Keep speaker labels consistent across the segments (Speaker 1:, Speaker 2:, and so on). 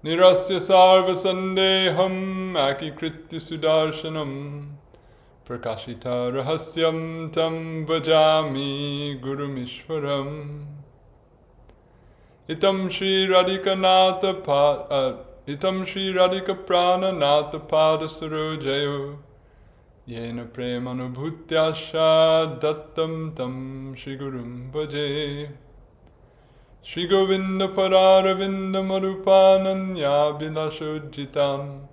Speaker 1: Nirasya sarva sandeham akikritya sudarshanam prakashita rahasyam tam vajami gurumishwaram. Itam Shri Radhika Prana Nata Pada Sarojayo Yena Premanubhutyasha Dattam Tam Shri Gurum Bhaje. Shri Govinda Pararavinda Marupananya Vilashojitam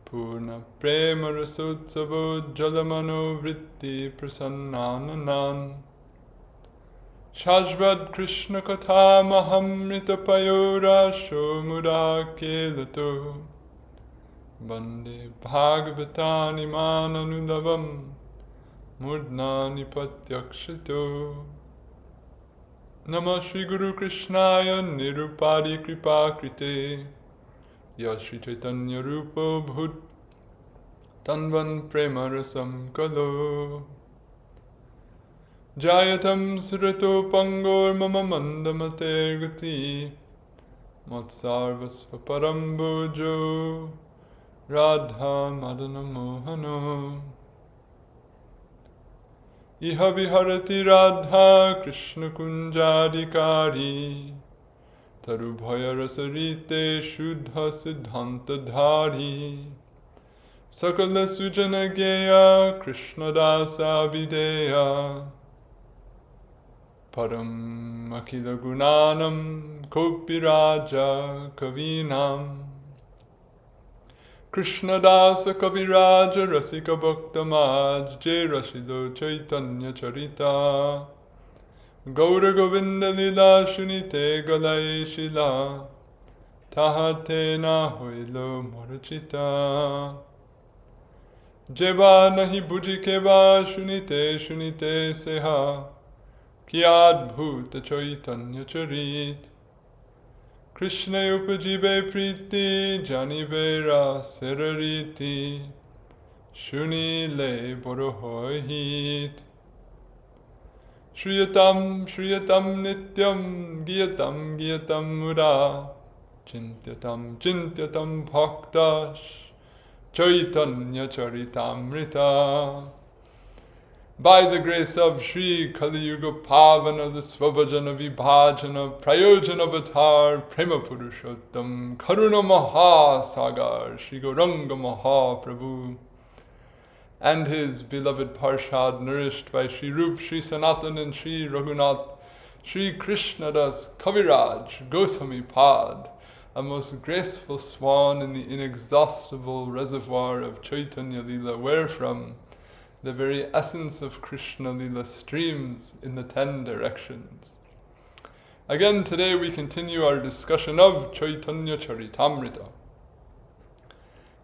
Speaker 1: Purna Prema Rasotsavo Jalamano Vritti Prasannananan. Shajvad Krishna Katha Mahamrita Payora Shomura Kelato Bande Bhagavatani Mananudavam Murdnani Patyakshito. Namah Shri Guru Krishnaya Nirupadi Kripa Krite Yashri Chaitanya Rupa Bhut Tanvan Prema Rasam Kalo Jayatam Srito Pangor Mama Mandamater Gati Matsarvasva Parambojo Radha Madana Mohano Iha Viharati Radha Krishna Kunjadikari Tarubhaya Rasarite Shuddha Siddhanta Dhari Sakala Sujana Geya Krishna Dasa Videya Param Akila Gunanam Kaviraja Kavinam Krishna Dasa Kaviraja Rasika Bhaktamaj Jai Rashido Caitanya-caritamrta Gaura Govinda Lila Shunite Galai Shila Tahate Na Hoilo Morachita Jeva Nahi Bhuji Keva Shunite Seha Kiad Bhuta Chaitanya Charit Krishna Upajibe Priti Janivera Serariti Shunile Borohohit Shriyatam Nityam Giyatam Mura Chintyatam Bhaktash Caitanya-caritamrta. By the grace of Shri Kali Yuga Pavana, the Svabhajana Vibhajana Prayojana Avatar Prema Purushottam Karuna Mahasagar Shri Gauranga Mahaprabhu and his beloved Parshad, nourished by Sri Rup, Sri Sanatan and Sri Raghunath, Sri Krishna Das Kaviraj Gosvami Pad, a most graceful swan in the inexhaustible reservoir of Chaitanya Lila, wherefrom the very essence of Krishna Lila streams in the 10 directions. Again, today we continue our discussion of Caitanya-caritamrta.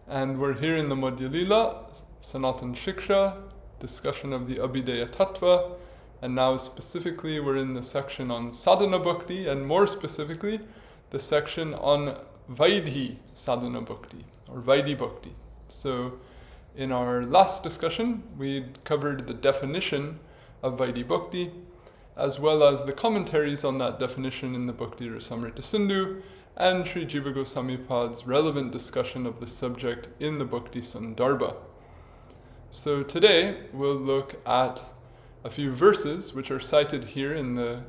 Speaker 1: And we're here in the Madhya Lila, Sanatan Shiksha, discussion of the Abhideya Tattva, and now specifically we're in the section on Sadhana-bhakti, and more specifically, the section on Vaidhi-sadhana-bhakti, or Vaidhi-bhakti. So, in our last discussion, we covered the definition of Vaidhi-bhakti, as well as the commentaries on that definition in the Bhakti-rasamrta-sindhu, and Sri Jiva Gosvami Pad's relevant discussion of the subject in the Bhakti Sandarbha. So today, we'll look at a few verses which are cited here in the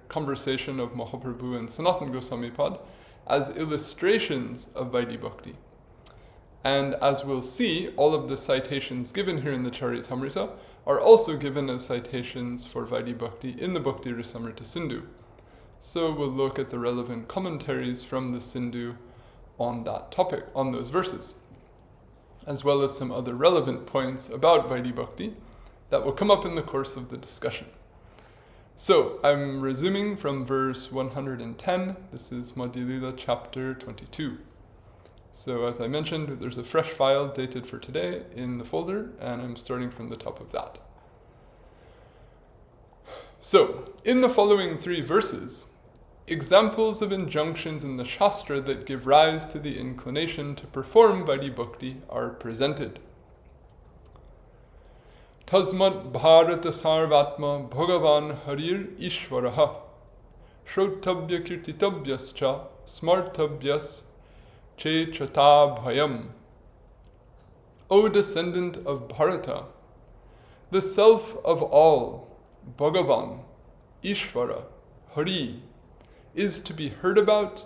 Speaker 1: conversation of Mahaprabhu and Sanatana Gosvami Pad as illustrations of Vaidhi-bhakti. And as we'll see, all of the citations given here in the Caritamrita are also given as citations for Vaidhi-bhakti in the Bhakti-rasamrta-sindhu. So we'll look at the relevant commentaries from the Sindhu on that topic, on those verses, as well as some other relevant points about Vaidhi-bhakti that will come up in the course of the discussion. So, I'm resuming from verse 110. This is Madhya Lila chapter 22. So, as I mentioned, there's a fresh file dated for today in the folder, and I'm starting from the top of that. So, in the following 3 verses, examples of injunctions in the Shastra that give rise to the inclination to perform Vaidhi-bhakti are presented. Tasmat Bharata Sarvatma Bhagavan Harir Ishvaraha Shrotabhya Kirtitavyascha Smartabhyas che chata bhayam. O descendant of Bharata, the self of all, Bhagavan, Ishvara, Hari, is to be heard about,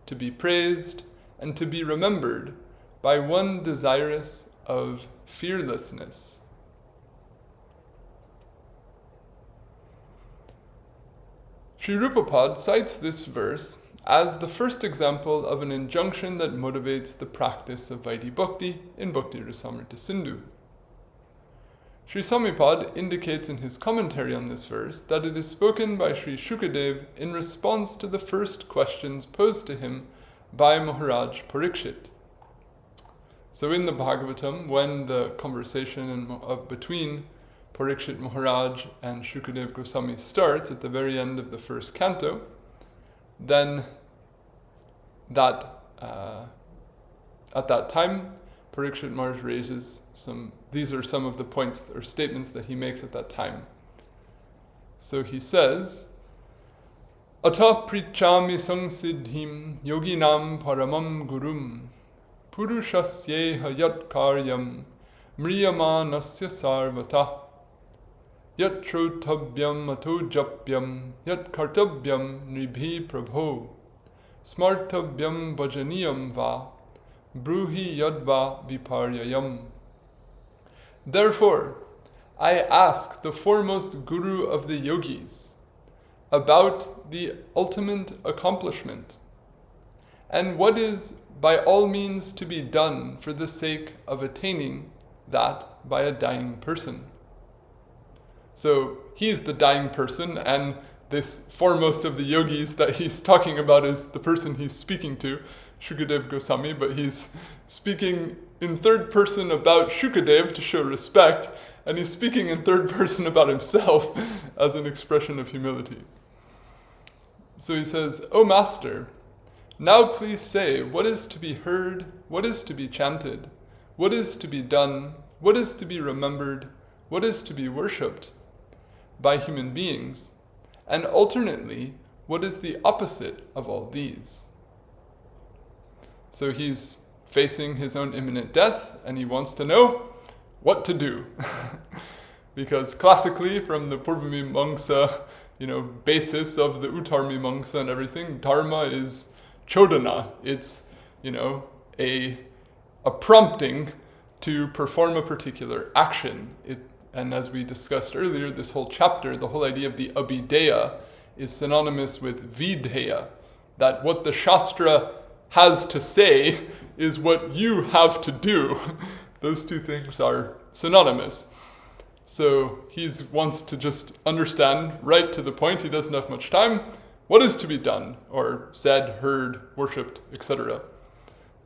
Speaker 1: to be praised, and to be remembered by one desirous of fearlessness. Sri Rupa cites this verse as the first example of an injunction that motivates the practice of Vaidhi-bhakti in Bhakti-rasamrta-sindhu. Sri Swami indicates in his commentary on this verse that it is spoken by Sri Shukadev in response to the first questions posed to him by Maharaj Parikshit. So in the Bhagavatam, when the conversation between Parikshit Maharaj and Shukadev Goswami starts at the very end of the first canto, then at that time, Parikshit Maharaj raises these are some of the points or statements that he makes at that time. So he says, Ata prichami sangsiddhim yoginam paramam gurum purushasyeha yat karyam mriyamanasya sarvata yat trotabhyam ato japyam yat kartabyam nribhi prabho smartabhyam bhajaniyam va bruhi yadva viparyayam. Therefore, I ask the foremost guru of the yogis about the ultimate accomplishment and what is by all means to be done for the sake of attaining that by a dying person. So he's the dying person, and this foremost of the yogis that he's talking about is the person he's speaking to, Shukadev Goswami, but he's speaking in third person about Shukadev to show respect, and he's speaking in third person about himself as an expression of humility. So he says, O Master, now please say what is to be heard, what is to be chanted, what is to be done, what is to be remembered, what is to be worshipped by human beings, and alternately, what is the opposite of all these? So he's facing his own imminent death, and he wants to know what to do. Because classically, from the Purvamimamsa, basis of the Uttarmimamsa and everything, dharma is chodana. It's, a prompting to perform a particular action. And as we discussed earlier, this whole chapter, the whole idea of the abhideya is synonymous with vidheya, that what the Shastra has to say is what you have to do. Those two things are synonymous. So he wants to just understand right to the point. He doesn't have much time. What is to be done, or said, heard, worshipped, etc.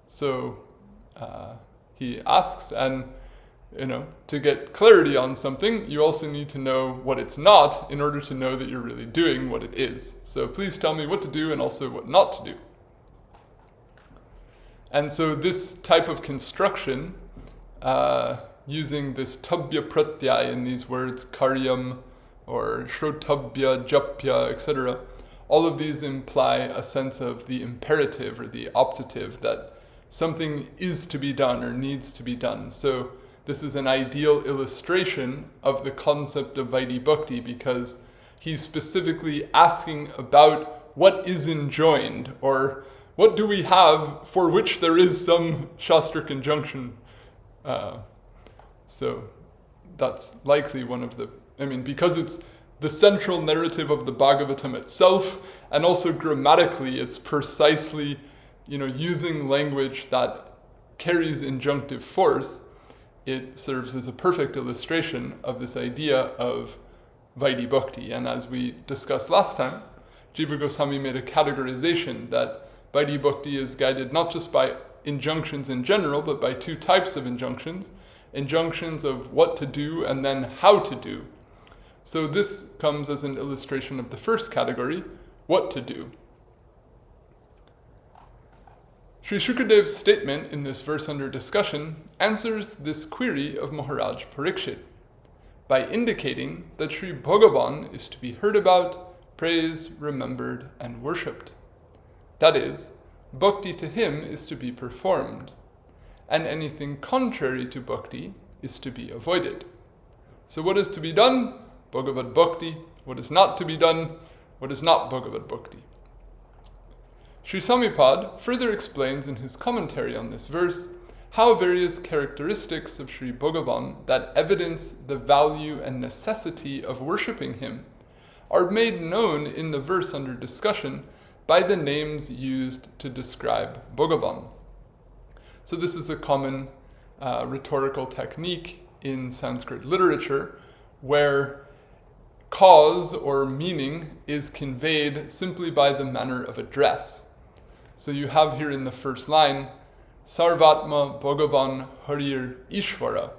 Speaker 1: So he asks, and to get clarity on something, you also need to know what it's not in order to know that you're really doing what it is. So please tell me what to do and also what not to do. And so this type of construction, using this tabya pratyaya in these words, karyam, or shrotabhya, japya, etc., all of these imply a sense of the imperative or the optative, that something is to be done or needs to be done. So this is an ideal illustration of the concept of Vaidhi-bhakti, because he's specifically asking about what is enjoined, or what do we have for which there is some Shastric injunction. So that's likely one of the, because it's the central narrative of the Bhagavatam itself, and also grammatically it's precisely, using language that carries injunctive force, it serves as a perfect illustration of this idea of Vaidhi-bhakti. And as we discussed last time, Jiva Gosvami made a categorization that Vaidhi-bhakti is guided not just by injunctions in general, but by two types of injunctions. Injunctions of what to do and then how to do. So this comes as an illustration of the first category, what to do. Sri Shukadev's statement in this verse under discussion answers this query of Maharaj Parikshit by indicating that Sri Bhagavan is to be heard about, praised, remembered, and worshipped. That is, bhakti to him is to be performed, and anything contrary to bhakti is to be avoided. So what is to be done? Bhagavad Bhakti. What is not to be done? What is not Bhagavad Bhakti? Sri Samipad further explains in his commentary on this verse how various characteristics of Sri Bhagavan that evidence the value and necessity of worshipping him are made known in the verse under discussion by the names used to describe Bhagavan. So this is a common rhetorical technique in Sanskrit literature where cause or meaning is conveyed simply by the manner of address. So you have here in the first line, Sarvatma Bhagavan Harir Ishvara,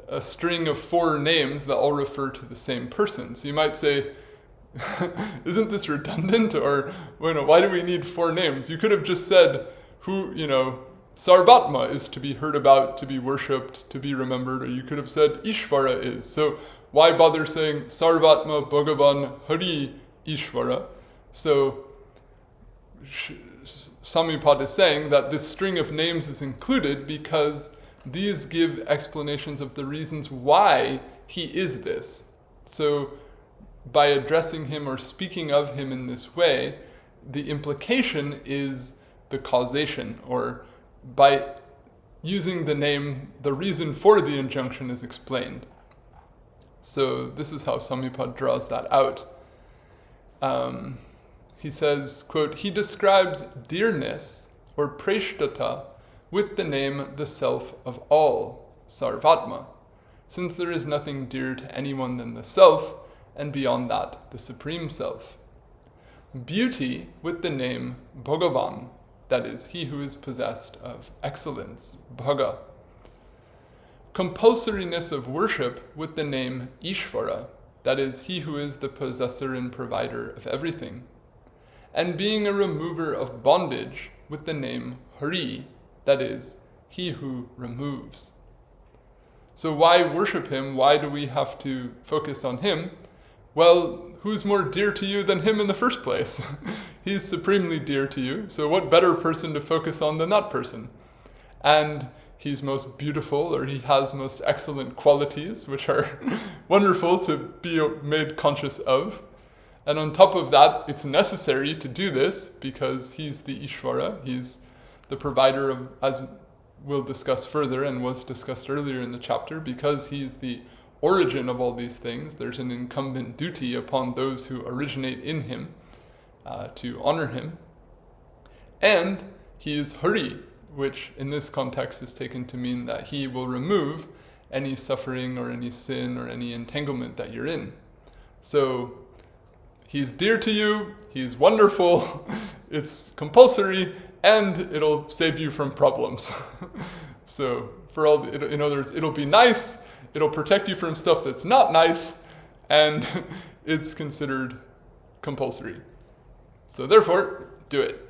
Speaker 1: a string of 4 names that all refer to the same person. So you might say, isn't this redundant? Or, why do we need 4 names? You could have just said who, Sarvatma is to be heard about, to be worshipped, to be remembered, or you could have said Ishvara is. So why bother saying Sarvatma Bhagavan Hari Ishvara? So Samipad is saying that this string of names is included because these give explanations of the reasons why he is this. So by addressing him or speaking of him in this way, the implication is the causation, or by using the name, the reason for the injunction is explained. So this is how Samipad draws that out. He says, quote, he describes dearness or preshtata with the name the self of all, Sarvatma, since there is nothing dearer to anyone than the self, and beyond that, the supreme self. Beauty with the name Bhagavan, that is, he who is possessed of excellence, Bhaga. Compulsoriness of worship with the name Ishvara, that is, he who is the possessor and provider of everything. And being a remover of bondage with the name Hari, that is, he who removes. So why worship him? Why do we have to focus on him? Well, who's more dear to you than him in the first place? He's supremely dear to you, so what better person to focus on than that person? And he's most beautiful, or he has most excellent qualities, which are wonderful to be made conscious of. And on top of that, it's necessary to do this because he's the Ishvara, he's the provider of, as we'll discuss further and was discussed earlier in the chapter, because he's the origin of all these things. There's an incumbent duty upon those who originate in him to honor him. And he is Hari, which in this context is taken to mean that he will remove any suffering or any sin or any entanglement that you're in. So he's dear to you, he's wonderful, it's compulsory, and it'll save you from problems. So in other words, it'll be nice, it'll protect you from stuff that's not nice, and it's considered compulsory. So therefore, do it.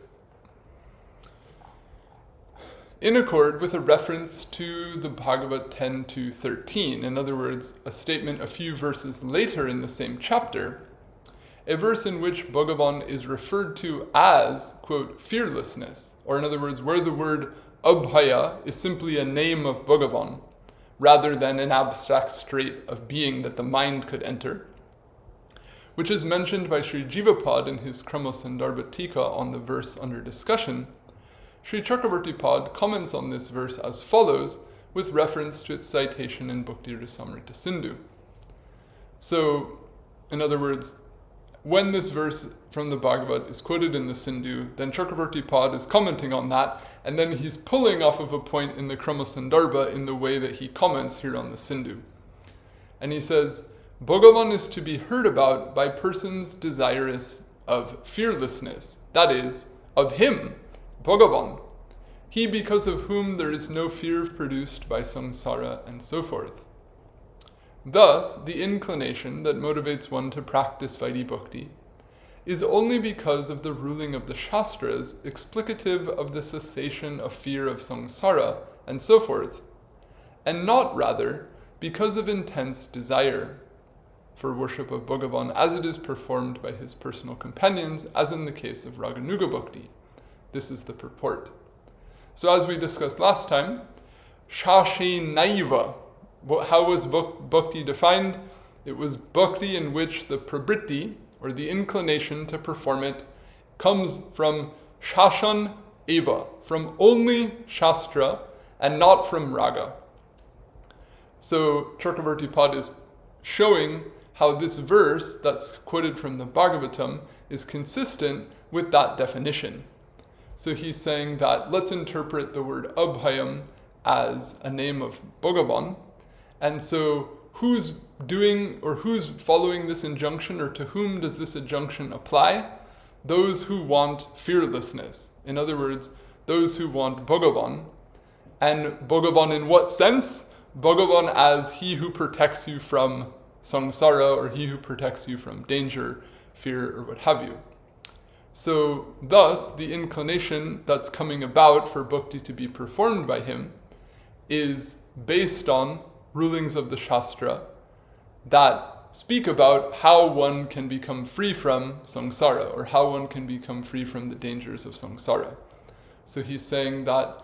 Speaker 1: In accord with a reference to the Bhagavad 10-13, in other words, a statement a few verses later in the same chapter, a verse in which Bhagavan is referred to as, quote, fearlessness, or in other words, where the word Abhaya is simply a name of Bhagavan, rather than an abstract state of being that the mind could enter, which is mentioned by Sri Jiva in his Sanatana-bhakti on the verse under discussion. Sri Chakravarti Pad comments on this verse as follows, with reference to its citation in Bhakti-rasamrta-sindhu. So, in other words, when this verse from the Bhagavad is quoted in the Sindhu, then Chakravarti Pad is commenting on that, and then he's pulling off of a point in the Krama-sandarbha in the way that he comments here on the Sindhu. And he says, Bhagavan is to be heard about by persons desirous of fearlessness, that is, of him, Bhagavan, he because of whom there is no fear produced by samsara and so forth. Thus, the inclination that motivates one to practice Vaidhi-bhakti is only because of the ruling of the Shastras explicative of the cessation of fear of samsara and so forth, and not rather because of intense desire for worship of Bhagavan as it is performed by his personal companions, as in the case of Raganuga Bhakti. This is the purport. So as we discussed last time, Shashe Naiva. How was bhakti defined? It was bhakti in which the prabritti, or the inclination to perform it, comes from shashan eva, from only shastra and not from raga. So Chakravarti Pad is showing how this verse that's quoted from the Bhagavatam is consistent with that definition. So he's saying that let's interpret the word abhayam as a name of Bhagavan. And so who's doing or who's following this injunction, or to whom does this injunction apply? Those who want fearlessness. In other words, those who want Bhagavan. And Bhagavan in what sense? Bhagavan as he who protects you from samsara, or he who protects you from danger, fear, or what have you. So thus, the inclination that's coming about for bhakti to be performed by him is based on rulings of the Shastra that speak about how one can become free from samsara, or how one can become free from the dangers of samsara. So he's saying that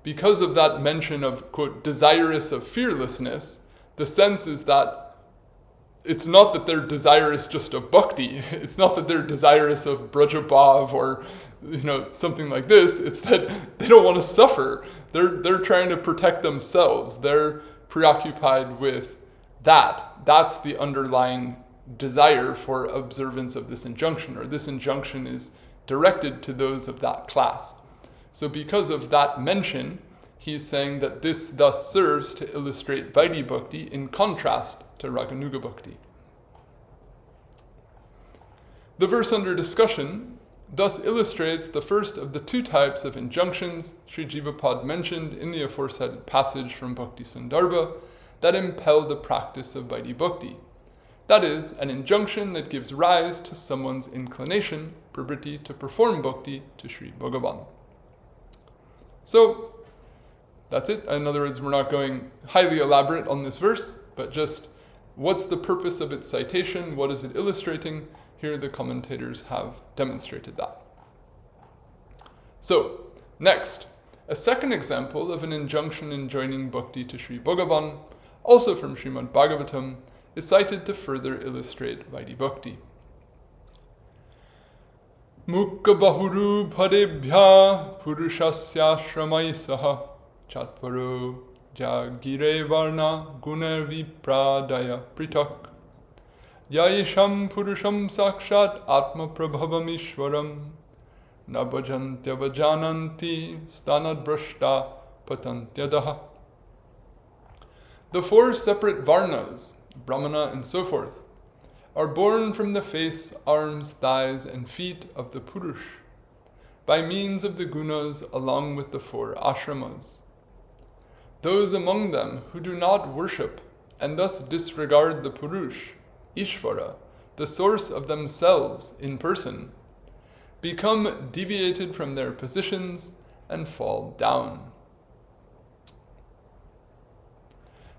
Speaker 1: because of that mention of, quote, desirous of fearlessness, the sense is that it's not that they're desirous just of bhakti. It's not that they're desirous of brajabhav or, something like this. It's that they don't want to suffer. They're trying to protect themselves. They're preoccupied with that. That's the underlying desire for observance of this injunction, or this injunction is directed to those of that class. So because of that mention, he's saying that this thus serves to illustrate Vaidhi-bhakti in contrast to Raganuga Bhakti. The verse under discussion thus illustrates the first of the two types of injunctions Sri Jiva Pad mentioned in the aforesaid passage from Bhakti Sandarbha that impel the practice of Vaidhi-bhakti. That is, an injunction that gives rise to someone's inclination, prabritti, to perform bhakti to Sri Bhagavan. So, that's it. In other words, we're not going highly elaborate on this verse, but just what's the purpose of its citation? What is it illustrating? Here the commentators have demonstrated that. So, next, a second example of an injunction enjoining bhakti to Sri Bhagavan, also from Srimad Bhagavatam, is cited to further illustrate Vaidhi-bhakti. Mukha bahuru bhadebhya purushasya shramaisaha chatparo jagire varna gunar vipradaya pritak yayisham purusham sakshat atma prabhavam ishwaram nabhajantya vajananti stanad brashta patantyadaha. The four separate varnas, brahmana and so forth, are born from the face, arms, thighs, and feet of the Purush, by means of the gunas along with the four ashramas. Those among them who do not worship and thus disregard the Purush, Ishvara, the source of themselves in person, become deviated from their positions and fall down.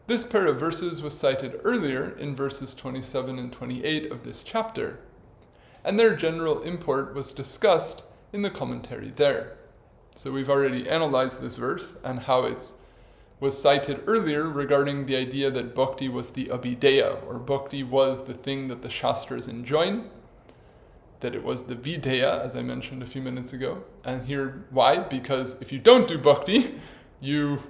Speaker 1: This pair of verses was cited earlier in verses 27 and 28 of this chapter, and their general import was discussed in the commentary there. So we've already analyzed this verse and how it was cited earlier regarding the idea that bhakti was the abhideya, or bhakti was the thing that the Shastras enjoin, that it was the videya, as I mentioned a few minutes ago. And here, why? Because if you don't do bhakti, you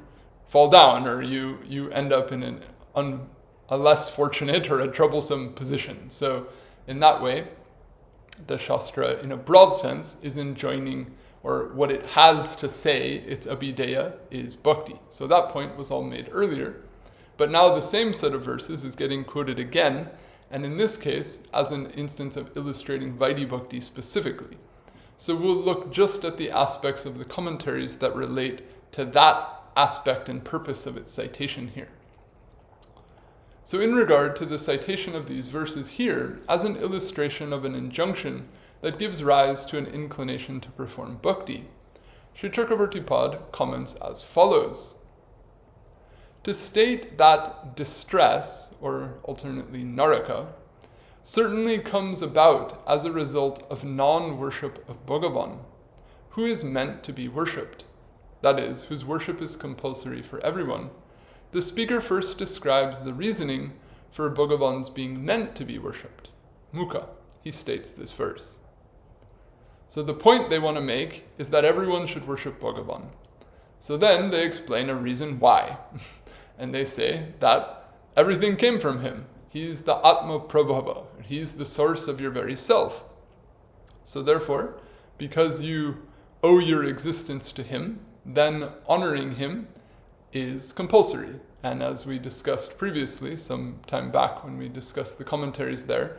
Speaker 1: fall down, or you end up in a less fortunate or a troublesome position. So in that way, the Shastra, in a broad sense, is enjoining, or what it has to say, its abhideya, is bhakti. So that point was all made earlier. But now the same set of verses is getting quoted again, and in this case, as an instance of illustrating Vaidhi-bhakti specifically. So we'll look just at the aspects of the commentaries that relate to that aspect and purpose of its citation here. So in regard to the citation of these verses here, as an illustration of an injunction that gives rise to an inclination to perform bhakti, Sri Chakravarti Pad comments as follows. To state that distress, or alternately naraka, certainly comes about as a result of non-worship of Bhagavan, who is meant to be worshipped, that is, whose worship is compulsory for everyone, the speaker first describes the reasoning for Bhagavan's being meant to be worshipped. Mukha, he states this verse. So the point they want to make is that everyone should worship Bhagavan. So then they explain a reason why. And they say that everything came from him. He's the Atma Prabhava. He's the source of your very self. So therefore, because you owe your existence to him, then honoring him is compulsory. And as we discussed previously, some time back when we discussed the commentaries there,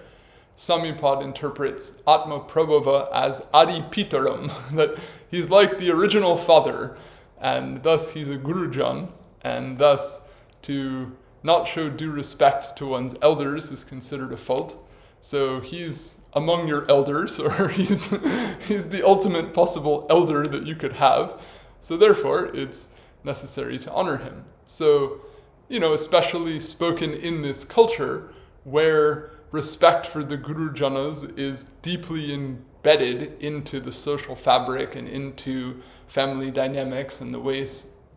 Speaker 1: Samipad interprets Atma Prabhava as Adi Pitaram, that he's like the original father, and thus he's a Gurujan, and thus to not show due respect to one's elders is considered a fault. So he's among your elders, or he's the ultimate possible elder that you could have. So therefore, it's necessary to honor him. So, especially spoken in this culture where respect for the Guru Janas is deeply embedded into the social fabric and into family dynamics and the way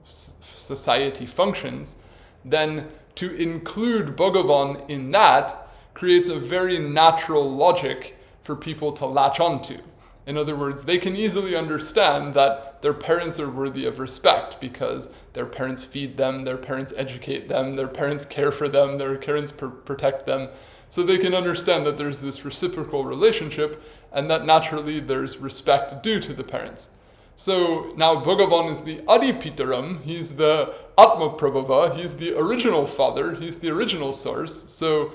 Speaker 1: society functions, then to include Bhagavan in that creates a very natural logic for people to latch onto. In other words, they can easily understand that their parents are worthy of respect because their parents feed them, their parents educate them, their parents care for them, their parents protect them. So they can understand that there's this reciprocal relationship and that naturally there's respect due to the parents. So now Bhagavan is the Adi Pitaram, he's the Atma Prabhava, he's the original father, he's the original source. So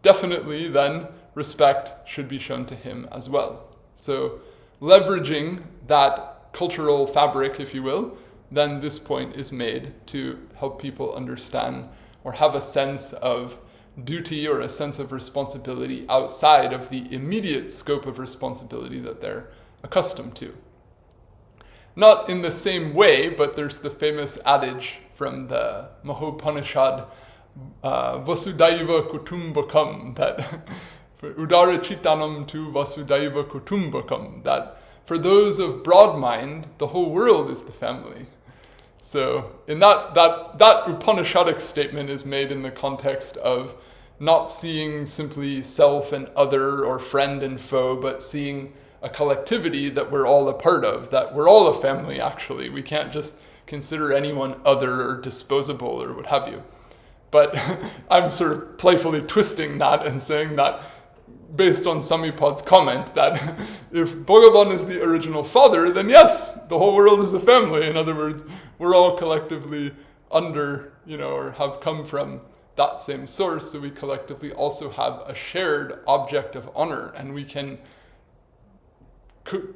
Speaker 1: definitely then respect should be shown to him as well. So leveraging that cultural fabric, if you will, then this point is made to help people understand or have a sense of duty or a sense of responsibility outside of the immediate scope of responsibility that they're accustomed to. Not in the same way, but there's the famous adage from the Mahopanishad, Vasudhaiva Kutumbakam, that Udara Chitanam tu Vasudhaiva Kutumbakam, that for those of broad mind, the whole world is the family. So in that Upanishadic statement is made in the context of not seeing simply self and other or friend and foe, but seeing a collectivity that we're all a part of, that we're all a family actually. We can't just consider anyone other or disposable or what have you. But I'm sort of playfully twisting that and saying that based on Samipad's comment that if Bhagavan is the original father, then yes, the whole world is a family. In other words, we're all collectively under, or have come from that same source, so we collectively also have a shared object of honor, and we can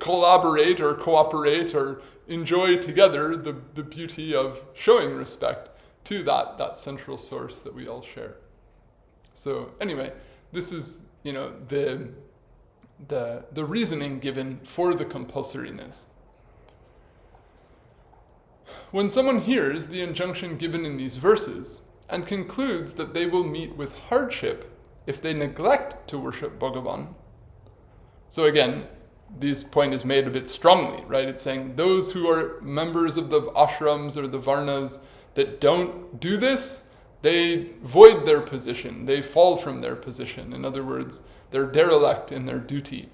Speaker 1: collaborate or cooperate or enjoy together the beauty of showing respect to that central source that we all share. So anyway, this is the reasoning given for the compulsoriness. When someone hears the injunction given in these verses and concludes that they will meet with hardship if they neglect to worship Bhagavan. So again, this point is made a bit strongly, right? It's saying those who are members of the ashrams or the varnas that don't do this, they void their position, they fall from their position. In other words, they're derelict in their duty.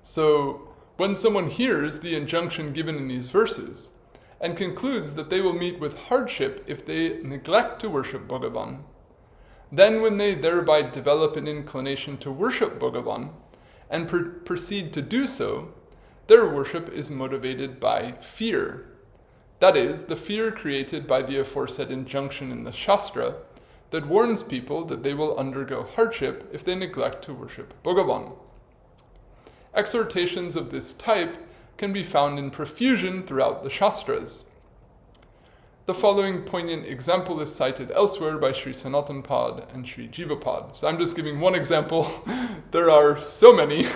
Speaker 1: So when someone hears the injunction given in these verses and concludes that they will meet with hardship if they neglect to worship Bhagavan, then when they thereby develop an inclination to worship Bhagavan and proceed to do so, their worship is motivated by fear. That is, the fear created by the aforesaid injunction in the Shastra that warns people that they will undergo hardship if they neglect to worship Bhagavan. Exhortations of this type can be found in profusion throughout the Shastras. The following poignant example is cited elsewhere by Sri Sanatana Pad and Sri Jiva Pad. So I'm just giving one example. There are so many,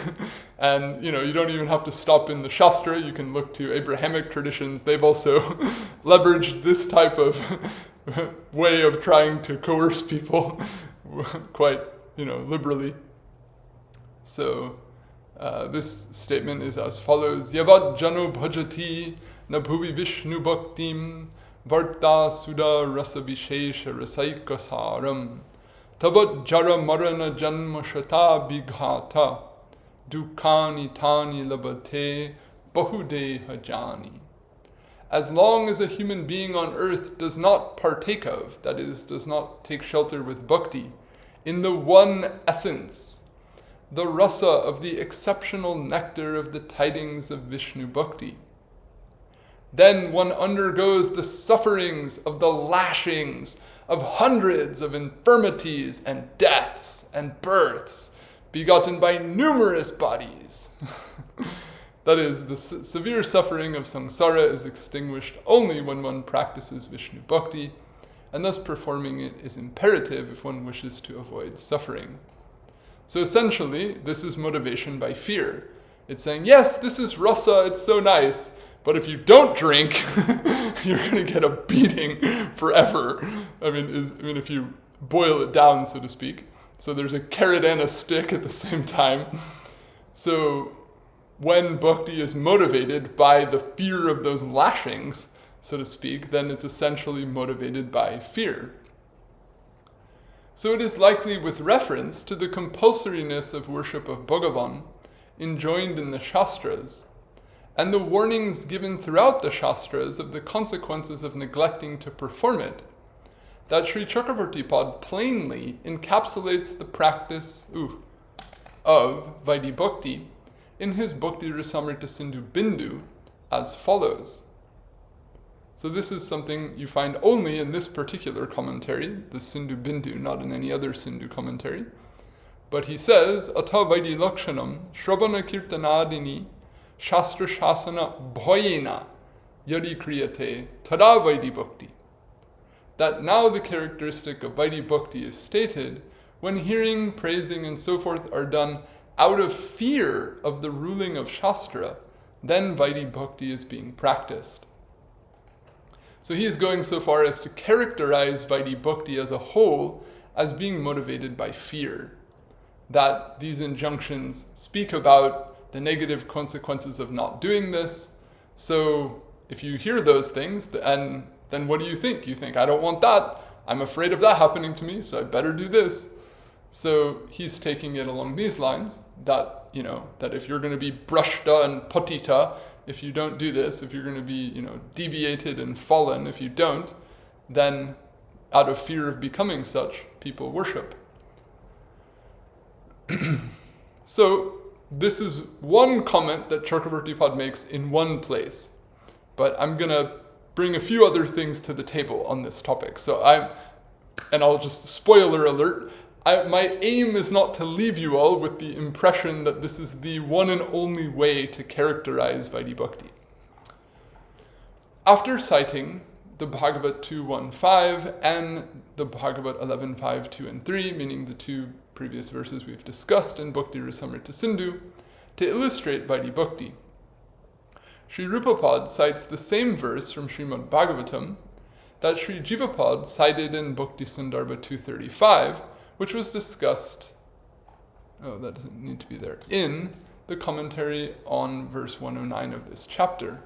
Speaker 1: and you don't even have to stop in the Shastra. You can look to Abrahamic traditions. They've also leveraged this type of way of trying to coerce people quite, liberally. So This statement is as follows: Yavat jano bhajati na bhuvi vishnu bhaktim varta sudha rasa vishesha rasaikasaram tavat jara marana janma shata bighata dukkani tani labate bahudeha jani. As long as a human being on earth does not partake of, that is, does not take shelter with bhakti, in the one essence, the rasa of the exceptional nectar of the tidings of Vishnu Bhakti, then one undergoes the sufferings of the lashings of hundreds of infirmities and deaths and births, begotten by numerous bodies. That is, the severe suffering of samsara is extinguished only when one practices Vishnu Bhakti, and thus performing it is imperative if one wishes to avoid suffering. So essentially, this is motivation by fear. It's saying, yes, this is rasa, it's so nice, but if you don't drink, you're going to get a beating forever. I mean, if you boil it down, so to speak. So there's a carrot and a stick at the same time. So when bhakti is motivated by the fear of those lashings, so to speak, then it's essentially motivated by fear. So it is likely with reference to the compulsoriness of worship of Bhagavan enjoined in the Shastras, and the warnings given throughout the Shastras of the consequences of neglecting to perform it, that Sri Chakravarti Pad plainly encapsulates the practice of Vaidhi-bhakti in his Bhakti-rasamrta-sindhu Bindu as follows. So this is something you find only in this particular commentary, the Sindhu Bindu, not in any other Sindhu commentary. But he says, Atha Vaidhi Lakshanam Shravana Kirtanadini Shastra Shasana Bhoyena Yadi Kriyate Tada Vaidhi Bhakti. That now the characteristic of Vaidhi Bhakti is stated when hearing, praising, and so forth are done out of fear of the ruling of Shastra, then Vaidhi Bhakti is being practiced. So he is going so far as to characterize Vaidhi-bhakti as a whole as being motivated by fear. That these injunctions speak about the negative consequences of not doing this. So if you hear those things, then what do you think? You think, I don't want that. I'm afraid of that happening to me, so I better do this. So he's taking it along these lines, that if you're going to be brashta and patita, if you don't do this, if you're going to be, deviated and fallen, if you don't, then out of fear of becoming such, people worship. So this is one comment that Chakravarti Pad makes in one place. But I'm going to bring a few other things to the table on this topic. So I'll just, spoiler alert, my aim is not to leave you all with the impression that this is the one and only way to characterize Vaidhi-bhakti. After citing the Bhagavat 2.1.5 and the Bhagavat 11.5, 2 and 3, meaning the two previous verses we've discussed in Bhakti-rasamrta-sindhu, to illustrate Vaidhi-bhakti, Sri Rupa Pad cites the same verse from Srimad Bhagavatam that Sri Jiva Pad cited in Bhakti Sandarbha 235, which was discussed, that doesn't need to be there, in the commentary on verse 109 of this chapter.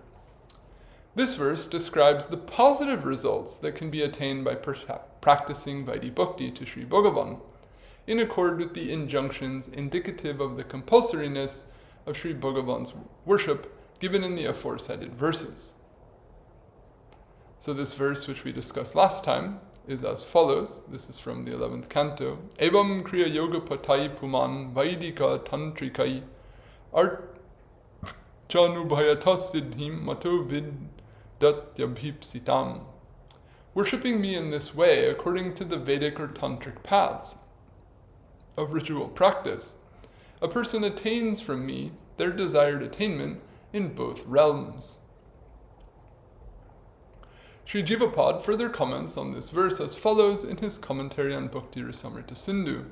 Speaker 1: This verse describes the positive results that can be attained by practicing Vaidhi-bhakti to Sri Bhagavan, in accord with the injunctions indicative of the compulsoriness of Sri Bhagavan's worship given in the aforesaid verses. So this verse, which we discussed last time, is as follows. This is from the 11th canto. Evam kriya yoga patai puman vaidika tantrikai archanubhayatas siddhim mato vidatyabhipsitam. Worshipping me in this way, according to the Vedic or tantric paths of ritual practice, a person attains from me their desired attainment in both realms. Sri Jiva Pad further comments on this verse as follows in his commentary on Bhakti-rasamrta-sindhu.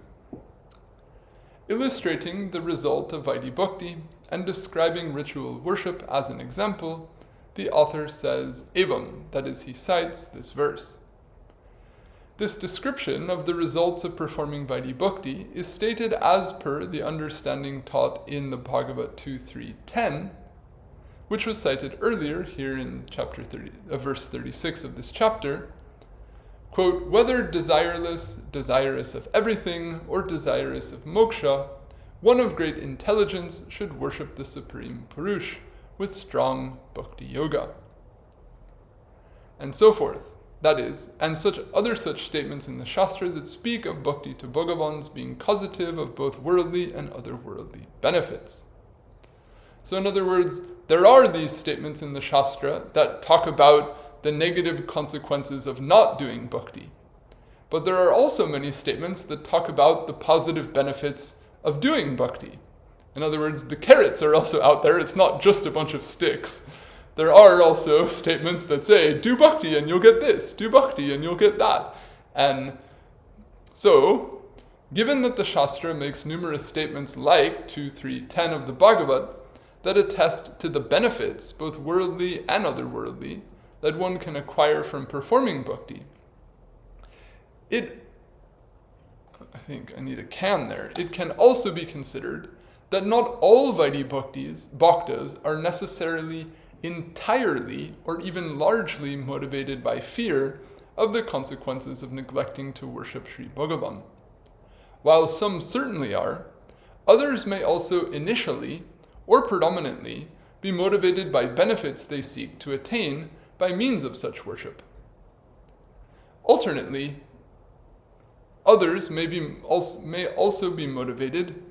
Speaker 1: Illustrating the result of Vaidhi-bhakti and describing ritual worship as an example, the author says evam, that is, he cites this verse. This description of the results of performing Vaidhi-bhakti is stated as per the understanding taught in the Bhagavad 2.3.10, which was cited earlier here in chapter 30, verse 36 of this chapter. Quote, whether desireless, desirous of everything, or desirous of moksha, one of great intelligence should worship the Supreme Purush with strong bhakti yoga. And so forth. That is, and such other such statements in the Shastra that speak of bhakti to Bhagavans being causative of both worldly and otherworldly benefits. So in other words, there are these statements in the Shastra that talk about the negative consequences of not doing bhakti. But there are also many statements that talk about the positive benefits of doing bhakti. In other words, the carrots are also out there. It's not just a bunch of sticks. There are also statements that say, do bhakti and you'll get this, do bhakti and you'll get that. And so, given that the Shastra makes numerous statements like 2.3.10 of the Bhagavad that attest to the benefits, both worldly and otherworldly, that one can acquire from performing bhakti, I think I need a can there. It can also be considered that not all Vaidhi-bhaktas are necessarily entirely or even largely motivated by fear of the consequences of neglecting to worship Sri Bhagavan. While some certainly are, others may also initially or predominantly be motivated by benefits they seek to attain by means of such worship. Alternately, others may also be motivated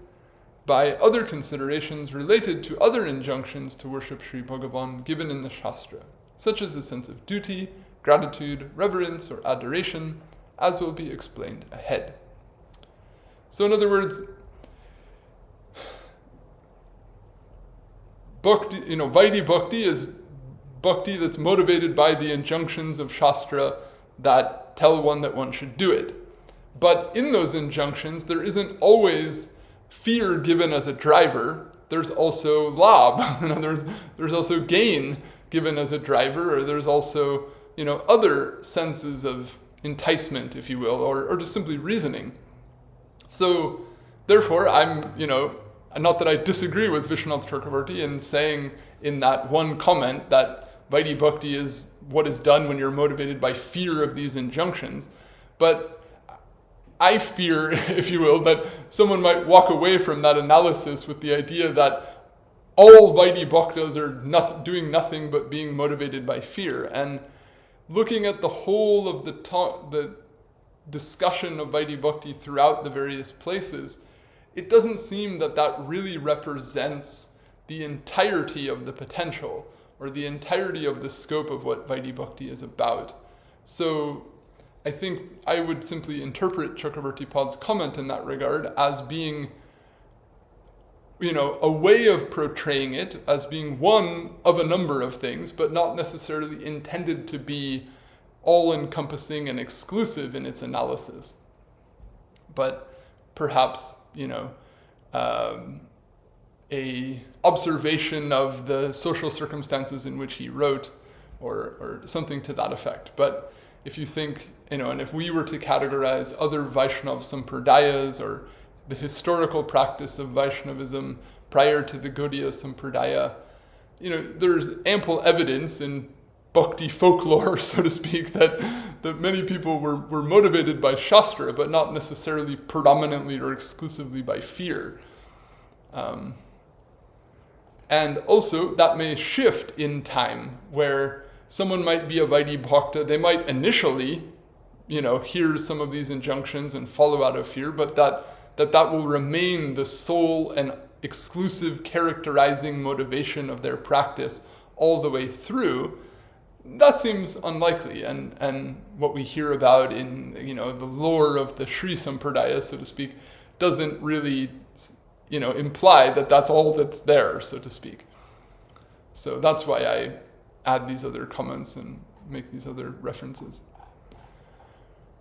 Speaker 1: by other considerations related to other injunctions to worship Sri Bhagavan given in the Shastra, such as a sense of duty, gratitude, reverence, or adoration, as will be explained ahead. So in other words, bhakti, Vaidhi-bhakti is bhakti that's motivated by the injunctions of Shastra that tell one that one should do it. But in those injunctions, there isn't always fear given as a driver. There's also labh. In other words, there's also gain given as a driver, or there's also, other senses of enticement, if you will, or just simply reasoning. So, therefore, I'm, not that I disagree with Visvanatha Cakravarti in saying in that one comment that Vaidhi-bhakti is what is done when you're motivated by fear of these injunctions, but I fear, if you will, that someone might walk away from that analysis with the idea that all Vaidhi-bhaktas are doing nothing but being motivated by fear. And looking at the whole of the discussion of Vaidhi-bhakti throughout the various places, it doesn't seem that that really represents the entirety of the potential or the entirety of the scope of what Vaidhi-bhakti is about. So I think I would simply interpret Chakravarti Pad's comment in that regard as being, a way of portraying it as being one of a number of things, but not necessarily intended to be all-encompassing and exclusive in its analysis. But perhaps, a observation of the social circumstances in which he wrote, or something to that effect. But if you think, and if we were to categorize other Vaishnava sampradayas or the historical practice of Vaishnavism prior to the Gaudiya Sampradaya, there's ample evidence in bhakti folklore, so to speak, that many people were motivated by Shastra, but not necessarily predominantly or exclusively by fear. And also, that may shift in time, where someone might be a Vaidhi-bhakta, they might initially, hear some of these injunctions and follow out of fear, but that will remain the sole and exclusive characterizing motivation of their practice all the way through. That seems unlikely, and what we hear about in the lore of the Sri Sampradaya, so to speak, doesn't really imply that that's all that's there, so to speak. So that's why I add these other comments and make these other references.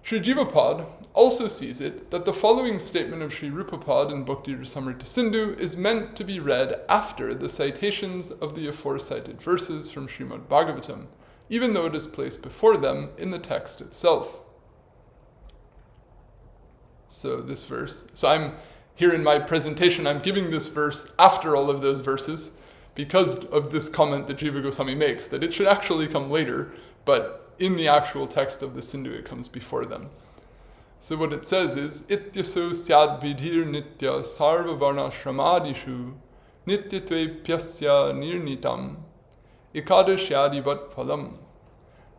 Speaker 1: Sri Jiva Pad also sees it that the following statement of Sri Rupa Pad in Bhakti-rasamrta-sindhu is meant to be read after the citations of the aforecited verses from Srimad Bhagavatam, even though it is placed before them in the text itself. So this verse. So I'm here in my presentation, I'm giving this verse after all of those verses because of this comment that Jiva Gosvami makes, that it should actually come later, but in the actual text of the Sindhu it comes before them. So what it says is, Ityaso syad vidhir nitya sarva varna shramadishu nityatve pyasya nirnitam ikadashyadivat phalam.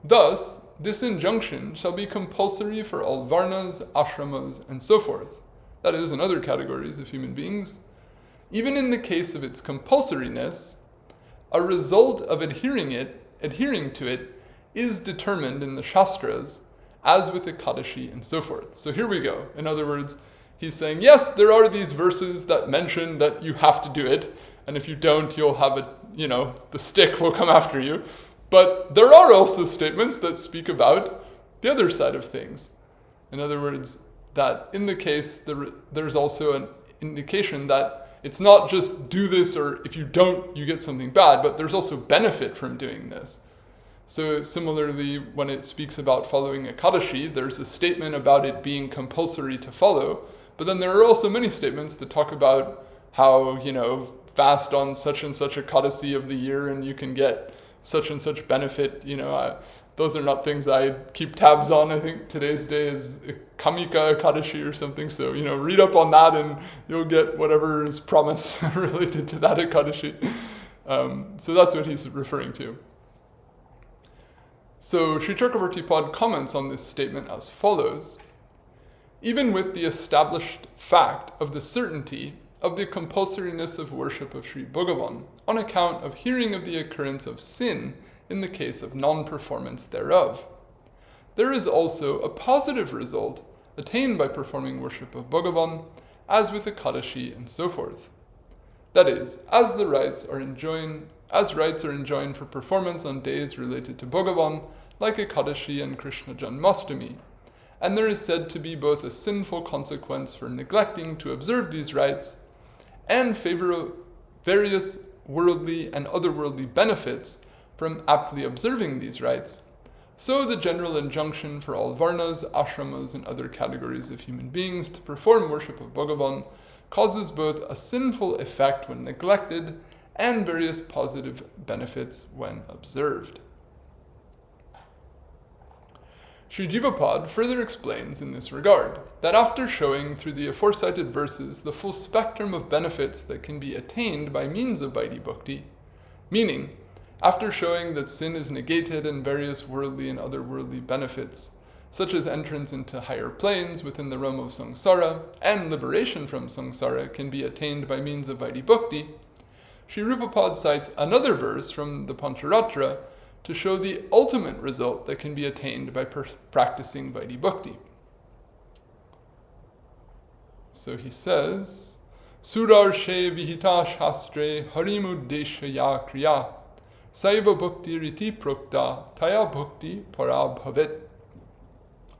Speaker 1: Thus, this injunction shall be compulsory for all varnas, ashramas, and so forth. That is, in other categories of human beings. Even in the case of its compulsoriness, a result of adhering to it, is determined in the Shastras, as with Ekadashi and so forth. So here we go. In other words, he's saying, yes, there are these verses that mention that you have to do it, and if you don't, you'll have the stick will come after you. But there are also statements that speak about the other side of things. In other words, that in the case, there's also an indication that it's not just do this, or if you don't, you get something bad, but there's also benefit from doing this. So similarly, when it speaks about following Ekadashi, there's a statement about it being compulsory to follow, but then there are also many statements that talk about how, fast on such and such Ekadashi of the year and you can get such and such benefit. Those are not things I keep tabs on. I think today's day is Kamika Ekadashi or something. So, read up on that and you'll get whatever is promised related to that Ekadashi. So that's what he's referring to. So Sri Chakravarti Pad comments on this statement as follows. Even with the established fact of the certainty of the compulsoriness of worship of Sri Bhagavan on account of hearing of the occurrence of sin in the case of non-performance thereof, there is also a positive result attained by performing worship of Bhagavan, as with Ekadashi and so forth. That is, as rights are enjoined for performance on days related to Bhagavan, like Ekadashi and Krishna Janmashtami, and there is said to be both a sinful consequence for neglecting to observe these rites, and favor various worldly and otherworldly benefits from aptly observing these rites, so the general injunction for all varnas, ashramas, and other categories of human beings to perform worship of Bhagavan causes both a sinful effect when neglected and various positive benefits when observed. Sri Jivapad further explains in this regard that after showing through the aforesaid verses the full spectrum of benefits that can be attained by means of Vaidhi-bhakti, meaning after showing that sin is negated and various worldly and otherworldly benefits, such as entrance into higher planes within the realm of samsara and liberation from samsara can be attained by means of Vaidhi-bhakti, Sri Rupapad cites another verse from the Pancharatra to show the ultimate result that can be attained by practicing Vaidhi-bhakti. So he says, Surarshe vihita shastre harimuddeshaya kriya saiva bhakti riti prokta taya bhakti para bhavet.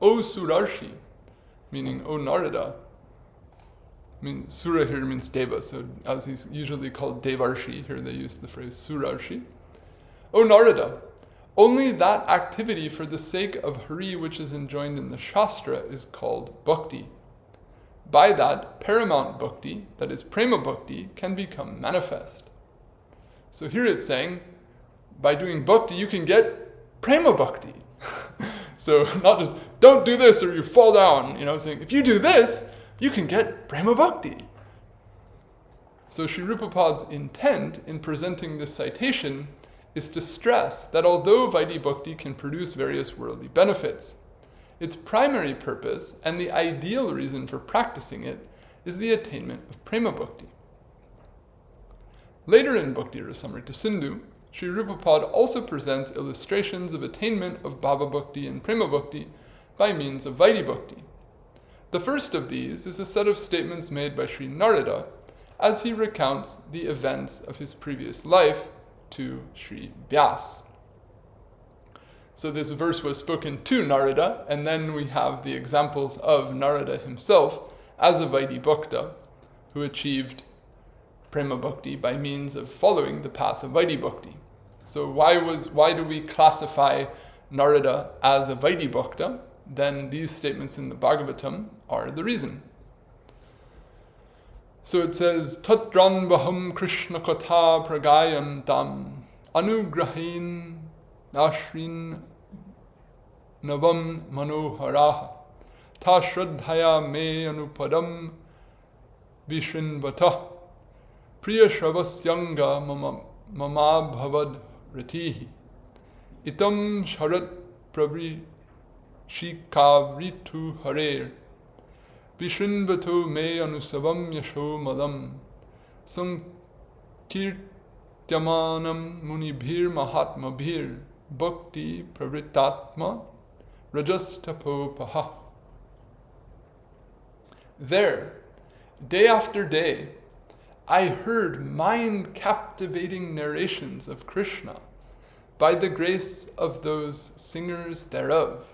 Speaker 1: O Surarshi, meaning O Narada. Sura here means Deva, so as he's usually called Devarshi, here they use the phrase Surarshi. O Narada, only that activity for the sake of Hari which is enjoined in the Shastra is called Bhakti. By that, paramount Bhakti, that is Prema Bhakti, can become manifest. So here it's saying, by doing Bhakti you can get Prema Bhakti. So not just, don't do this or you fall down, saying, if you do this, you can get Prema Bhakti. So Sri Rupapad's intent in presenting this citation is to stress that although Vaidhi-bhakti can produce various worldly benefits, its primary purpose and the ideal reason for practicing it is the attainment of Prema Bhakti. Later in Bhakti-rasamrta-sindhu, Sri Rupapad also presents illustrations of attainment of Bhava-bhakti and Prema Bhakti by means of Vaidhi-bhakti. The first of these is a set of statements made by Sri Narada as he recounts the events of his previous life to Sri Vyas. So this verse was spoken to Narada, and then we have the examples of Narada himself as a Vaidhi-bhakta who achieved Prema Bhakti by means of following the path of Vaidhi-bhakti. So why do we classify Narada as a Vaidhi-bhakta? then these statements in the Bhagavatam are the reason. So it says, Tatran Baham Krishna Katha Pragayantam Anugrahin Nashrin Navam Manoharaha Ta Shraddhaya Me Anupadam Vishrinvata Priya Shravasyanga Mama Bhavad Ratihi Itam Sharat Prabri Shikavritu Harer Vishrinvato Me Anusavam Yasho Madam Sankirtyamanam Munibhir Mahatmabhir Bhakti Pravritatma Rajastapopaha. There, day after day, I heard mind-captivating narrations of Krishna by the grace of those singers thereof.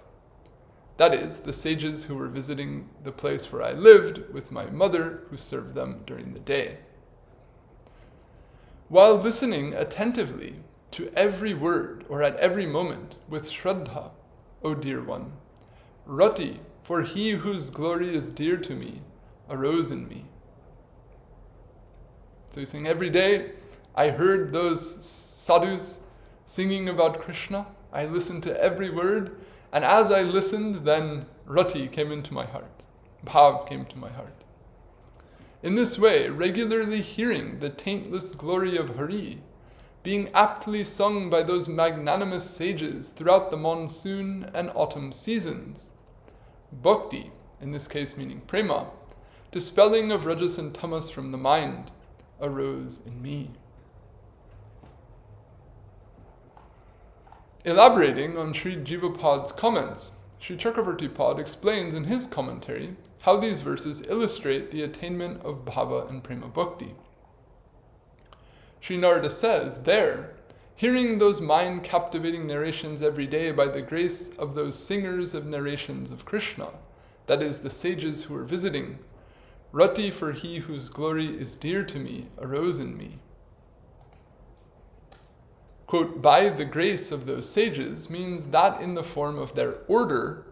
Speaker 1: That is, the sages who were visiting the place where I lived with my mother who served them during the day. While listening attentively to every word or at every moment with Shraddha, O dear one, Rati, for he whose glory is dear to me, arose in me. So he's saying, every day I heard those sadhus singing about Krishna. I listened to every word, and as I listened, then Rati came into my heart. Bhav came to my heart. In this way, regularly hearing the taintless glory of Hari, being aptly sung by those magnanimous sages throughout the monsoon and autumn seasons, Bhakti, in this case meaning prema, dispelling of rajas and tamas from the mind, arose in me. Elaborating on Sri Jiva Pad's comments, Sri Chakravarti Pad explains in his commentary how these verses illustrate the attainment of bhava and prema bhakti. Sri Narada says there, hearing those mind-captivating narrations every day by the grace of those singers of narrations of Krishna, that is, the sages who were visiting, Rati, for he whose glory is dear to me, arose in me. Quote, by the grace of those sages means that in the form of their order,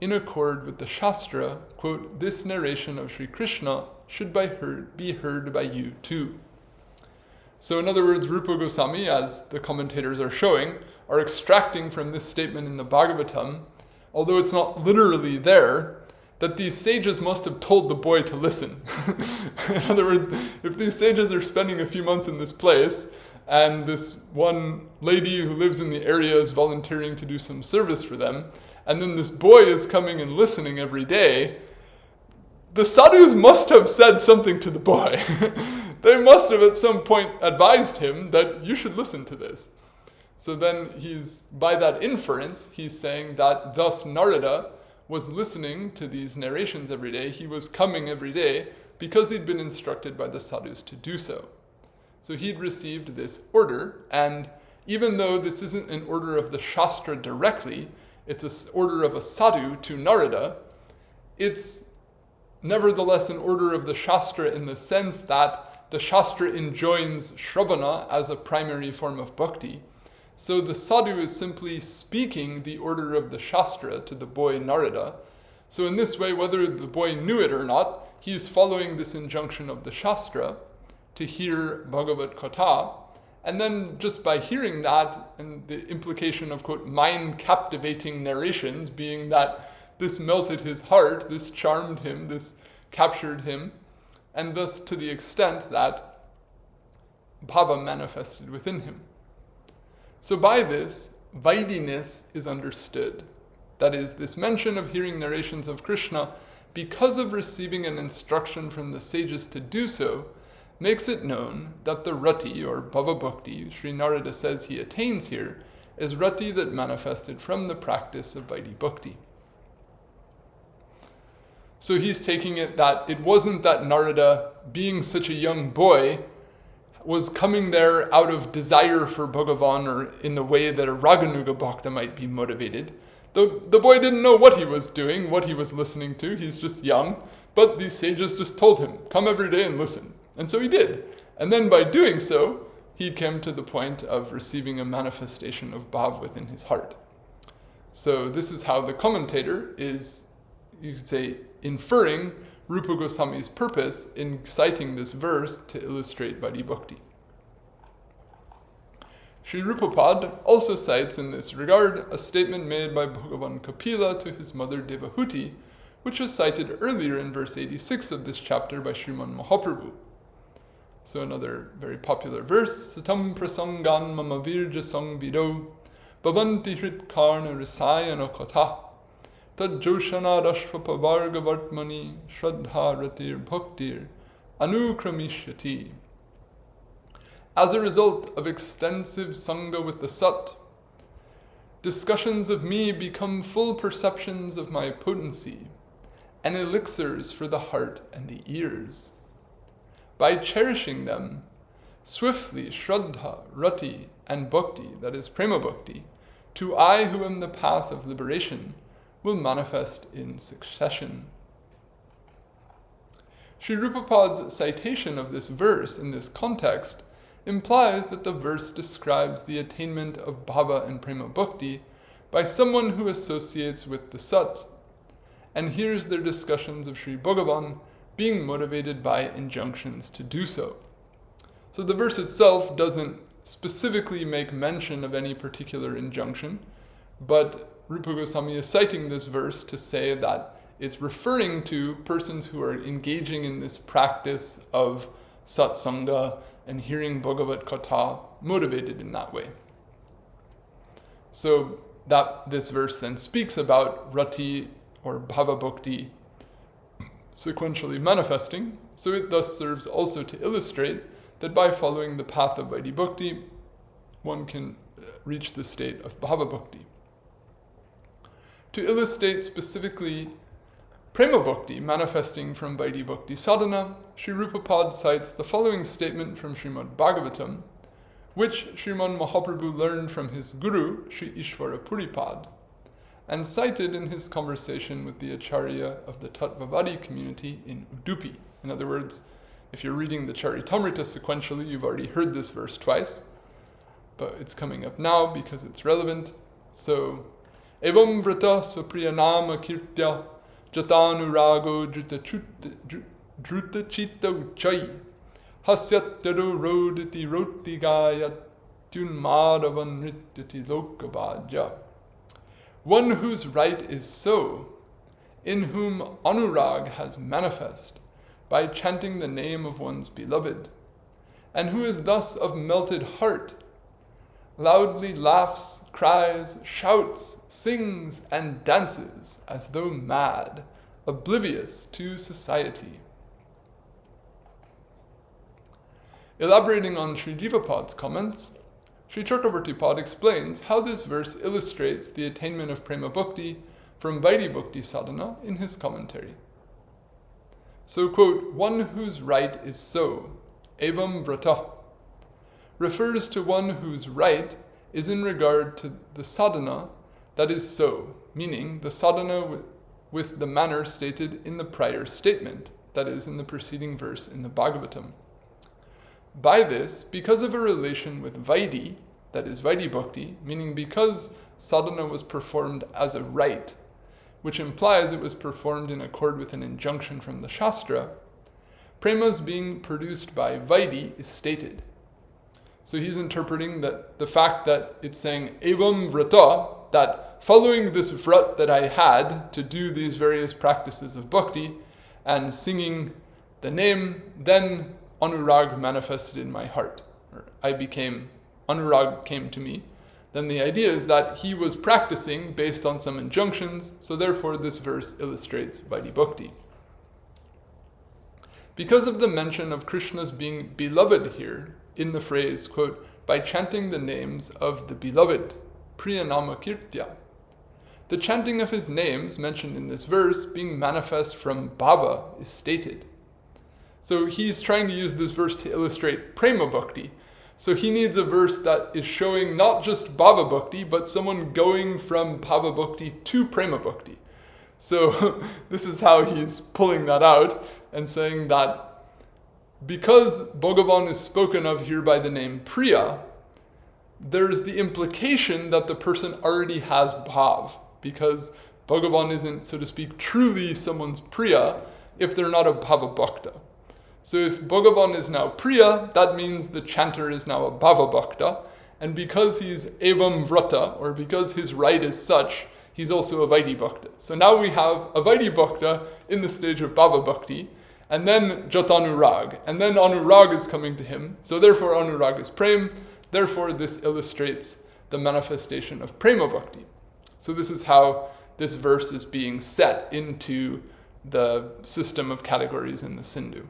Speaker 1: in accord with the Shastra, quote, this narration of Sri Krishna should be heard by you too. So in other words, Rupa Gosvami, as the commentators are showing, are extracting from this statement in the Bhagavatam, although it's not literally there, that these sages must have told the boy to listen. In other words, if these sages are spending a few months in this place, and this one lady who lives in the area is volunteering to do some service for them, and then this boy is coming and listening every day, the sadhus must have said something to the boy. They must have at some point advised him that you should listen to this. So then by that inference, he's saying that thus Narada was listening to these narrations every day. He was coming every day because he'd been instructed by the sadhus to do so. So he'd received this order, and even though this isn't an order of the Shastra directly, it's an order of a sadhu to Narada, it's nevertheless an order of the Shastra in the sense that the Shastra enjoins Shravana as a primary form of bhakti. So the sadhu is simply speaking the order of the Shastra to the boy Narada. So in this way, whether the boy knew it or not, he is following this injunction of the Shastra to hear Bhagavad Katha, and then just by hearing that, and the implication of, quote, mind-captivating narrations being that this melted his heart, this charmed him, this captured him, and thus to the extent that bhava manifested within him. So by this, Vaidiness is understood. That is, this mention of hearing narrations of Krishna, because of receiving an instruction from the sages to do so, makes it known that the Rati, or Bhava Bhakti, Sri Narada says he attains here, is Rati that manifested from the practice of Vaidhi-bhakti. So he's taking it that it wasn't that Narada, being such a young boy, was coming there out of desire for Bhagavan, or in the way that a Raganuga Bhakta might be motivated. The boy didn't know what he was doing, what he was listening to, he's just young, but these sages just told him, come every day and listen. And so he did. And then by doing so, he came to the point of receiving a manifestation of bhav within his heart. So this is how the commentator is, you could say, inferring Rupa Goswami's purpose in citing this verse to illustrate Vaidhi-bhakti. Sri Rupapad also cites in this regard a statement made by Bhagavan Kapila to his mother Devahuti, which was cited earlier in verse 86 of this chapter by Sriman Mahaprabhu. So another very popular verse, Satam prasangan mama virja sangvido, bhavanti hrit karna risayana kata, tad joshana rashvapavarga vartmani, shraddha ratir bhaktir, anukramishati. As a result of extensive sangha with the Sat, discussions of me become full perceptions of my potency, and elixirs for the heart and the ears. By cherishing them, swiftly Shraddha, Rati, and Bhakti, that is Prema Bhakti, to I who am the path of liberation, will manifest in succession. Sri Rupapad's citation of this verse in this context implies that the verse describes the attainment of bhava and prema bhakti by someone who associates with the Sat, and hears their discussions of Sri Bhagavan being motivated by injunctions to do so. So the verse itself doesn't specifically make mention of any particular injunction, but Rupa Goswami is citing this verse to say that it's referring to persons who are engaging in this practice of satsanga and hearing Bhagavat Katha motivated in that way. So that this verse then speaks about Rati or Bhava Bhakti sequentially manifesting, so it thus serves also to illustrate that by following the path of Vaidhi-bhakti, one can reach the state of Bhava Bhakti. To illustrate specifically Prema Bhakti manifesting from Vaidhi-bhakti sadhana, Sri Rupapad cites the following statement from Srimad Bhagavatam, which Sriman Mahaprabhu learned from his guru, Sri Ishvara Puripad, and cited in his conversation with the acharya of the Tattvavadi community in Udupi. In other words, if you're reading the Caitanya-caritamrta sequentially, you've already heard this verse twice, but it's coming up now because it's relevant. So, Evam vrata supriyanama kirtya jatanurago druta chitta uchai hasyattaro roditi rotigaya tunmadavan rityati lokavaja. One whose right is so, in whom anurag has manifest, by chanting the name of one's beloved, and who is thus of melted heart, loudly laughs, cries, shouts, sings, and dances as though mad, oblivious to society. Elaborating on Sri Jivapad's comments, Sri Chakravarti explains how this verse illustrates the attainment of Prema Bhakti from Vaidhi-bhakti sadhana in his commentary. So, quote, one whose right is so, evam vrata, refers to one whose right is in regard to the sadhana that is so, meaning the sadhana with the manner stated in the prior statement, that is, in the preceding verse in the Bhagavatam. By this, because of a relation with Vaidhi, that is Vaidhi-bhakti, meaning because sadhana was performed as a rite, which implies it was performed in accord with an injunction from the Shastra, premas being produced by Vaidhi is stated. So he's interpreting that the fact that it's saying evam vrata, that following this vrat that I had to do these various practices of bhakti and singing the name, then anurag manifested in my heart. Or anurag came to me. Then the idea is that he was practicing based on some injunctions, so therefore this verse illustrates Vaidhi-bhakti. Because of the mention of Krishna's being beloved here, in the phrase, quote, by chanting the names of the beloved, Priyanama Kirtya, the chanting of his names mentioned in this verse being manifest from bhava is stated. So he's trying to use this verse to illustrate Prema Bhakti. So he needs a verse that is showing not just Bhava Bhakti, but someone going from Bhava Bhakti to Prema Bhakti. So this is how he's pulling that out and saying that because Bhagavan is spoken of here by the name Priya, there's the implication that the person already has Bhav. because Bhagavan isn't, so to speak, truly someone's priya if they're not a bhava bhakta. So if Bhagavan is now priya, that means the chanter is now a bhava bhakta, and because he's evam vrata, or because his rite is such, he's also a Vaidhi-bhakta. So now we have a Vaidhi-bhakta in the stage of bhava bhakti, and then jatanurag, and then anurag is coming to him, so therefore anurag is prem, therefore this illustrates the manifestation of prema bhakti. So this is how this verse is being set into the system of categories in the Sindhu.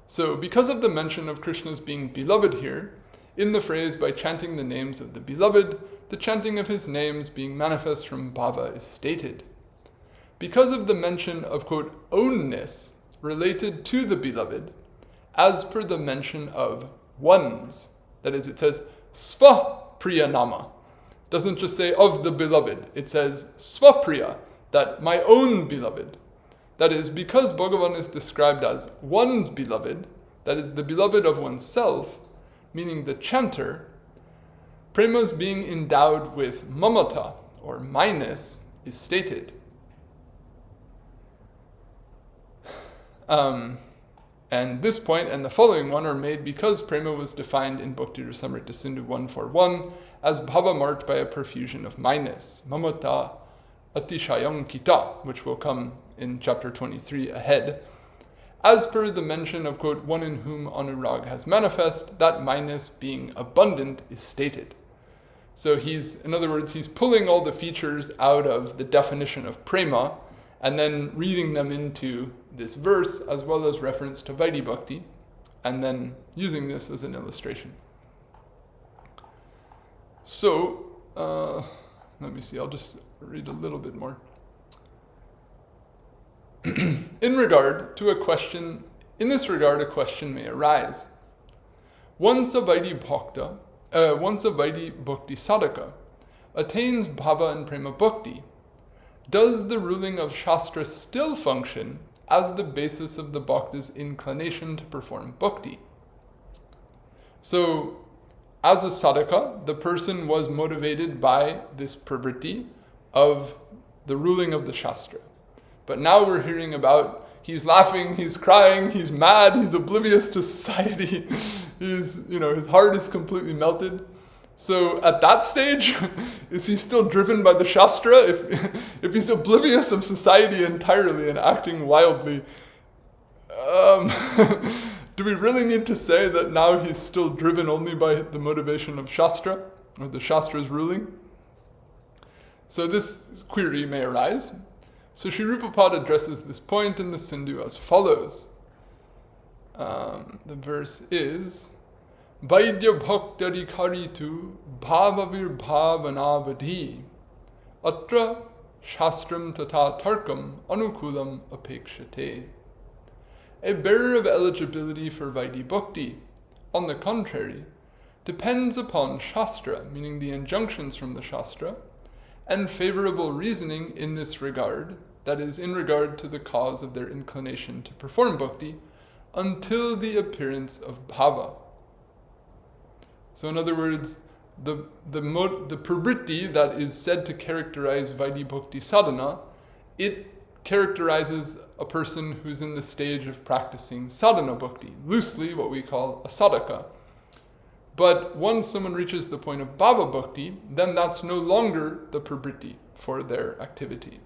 Speaker 1: So because of the mention of Krishna's being beloved here, in the phrase by chanting the names of the beloved, the chanting of his names being manifest from bhava is stated. Because of the mention of, quote, ownness related to the beloved, as per the mention of one's, that is, it says sva-priya nama. It doesn't just say of the beloved, it says sva-priya, that my own beloved. That is, because Bhagavan is described as one's beloved, that is, the beloved of oneself, meaning the chanter, prema's being endowed with mamata, or minus, is stated. And this point and the following one are made because prema was defined in Bhakti-rasamrta-sindhu 141 as bhava marked by a perfusion of minus, mamata atishayam-kita, which will come in chapter 23 ahead. As per the mention of, quote, one in whom anurag has manifest, that minus being abundant is stated. So in other words, he's pulling all the features out of the definition of prema and then reading them into this verse as well as reference to Vaidhi-bhakti, and then using this as an illustration. So, let me see, I'll just read a little bit more. In this regard, a question may arise. Once a Vaidhi-bhakti sadhaka attains bhava and prema bhakti, does the ruling of Shastra still function as the basis of the bhakta's inclination to perform bhakti? So, as a sadhaka, the person was motivated by this pravritti of the ruling of the Shastra. But now we're hearing about he's laughing, he's crying, he's mad, he's oblivious to society, his heart is completely melted. So at that stage, is he still driven by the Shastra? If he's oblivious of society entirely and acting wildly, do we really need to say that now he's still driven only by the motivation of Shastra, or the Shastra's ruling? So this query may arise. So Sri Rupa addresses this point in the Sindhu as follows. The verse is, Vaidhi-bhakti-karitu bhavavirbhavanavadhi atra shastram tata tarkam anukulam apekshate. A bearer of eligibility for Vaidhi-bhakti, on the contrary, depends upon Shastra, meaning the injunctions from the Shastra, and favorable reasoning in this regard, that is, in regard to the cause of their inclination to perform bhakti, until the appearance of bhava. So in other words, the pravritti that is said to characterize Vaidhi-bhakti sadhana, it characterizes a person who's in the stage of practicing sadhana-bhakti, loosely what we call a sadhaka. But once someone reaches the point of bhava bhakti, then that's no longer the pravritti for their activity.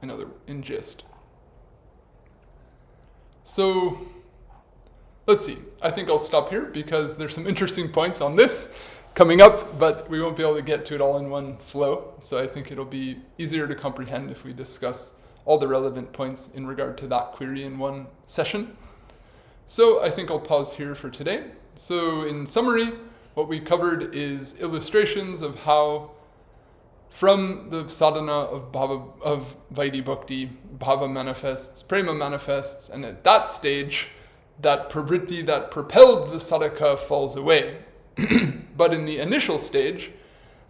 Speaker 1: In gist. So, let's see. I think I'll stop here because there's some interesting points on this coming up, but we won't be able to get to it all in one flow. So I think it'll be easier to comprehend if we discuss all the relevant points in regard to that query in one session. So I think I'll pause here for today. So in summary, what we covered is illustrations of how from the sadhana of Vaidhi-bhakti, bhava manifests, prema manifests, and at that stage, that pravritti that propelled the sadhaka falls away. But in the initial stage,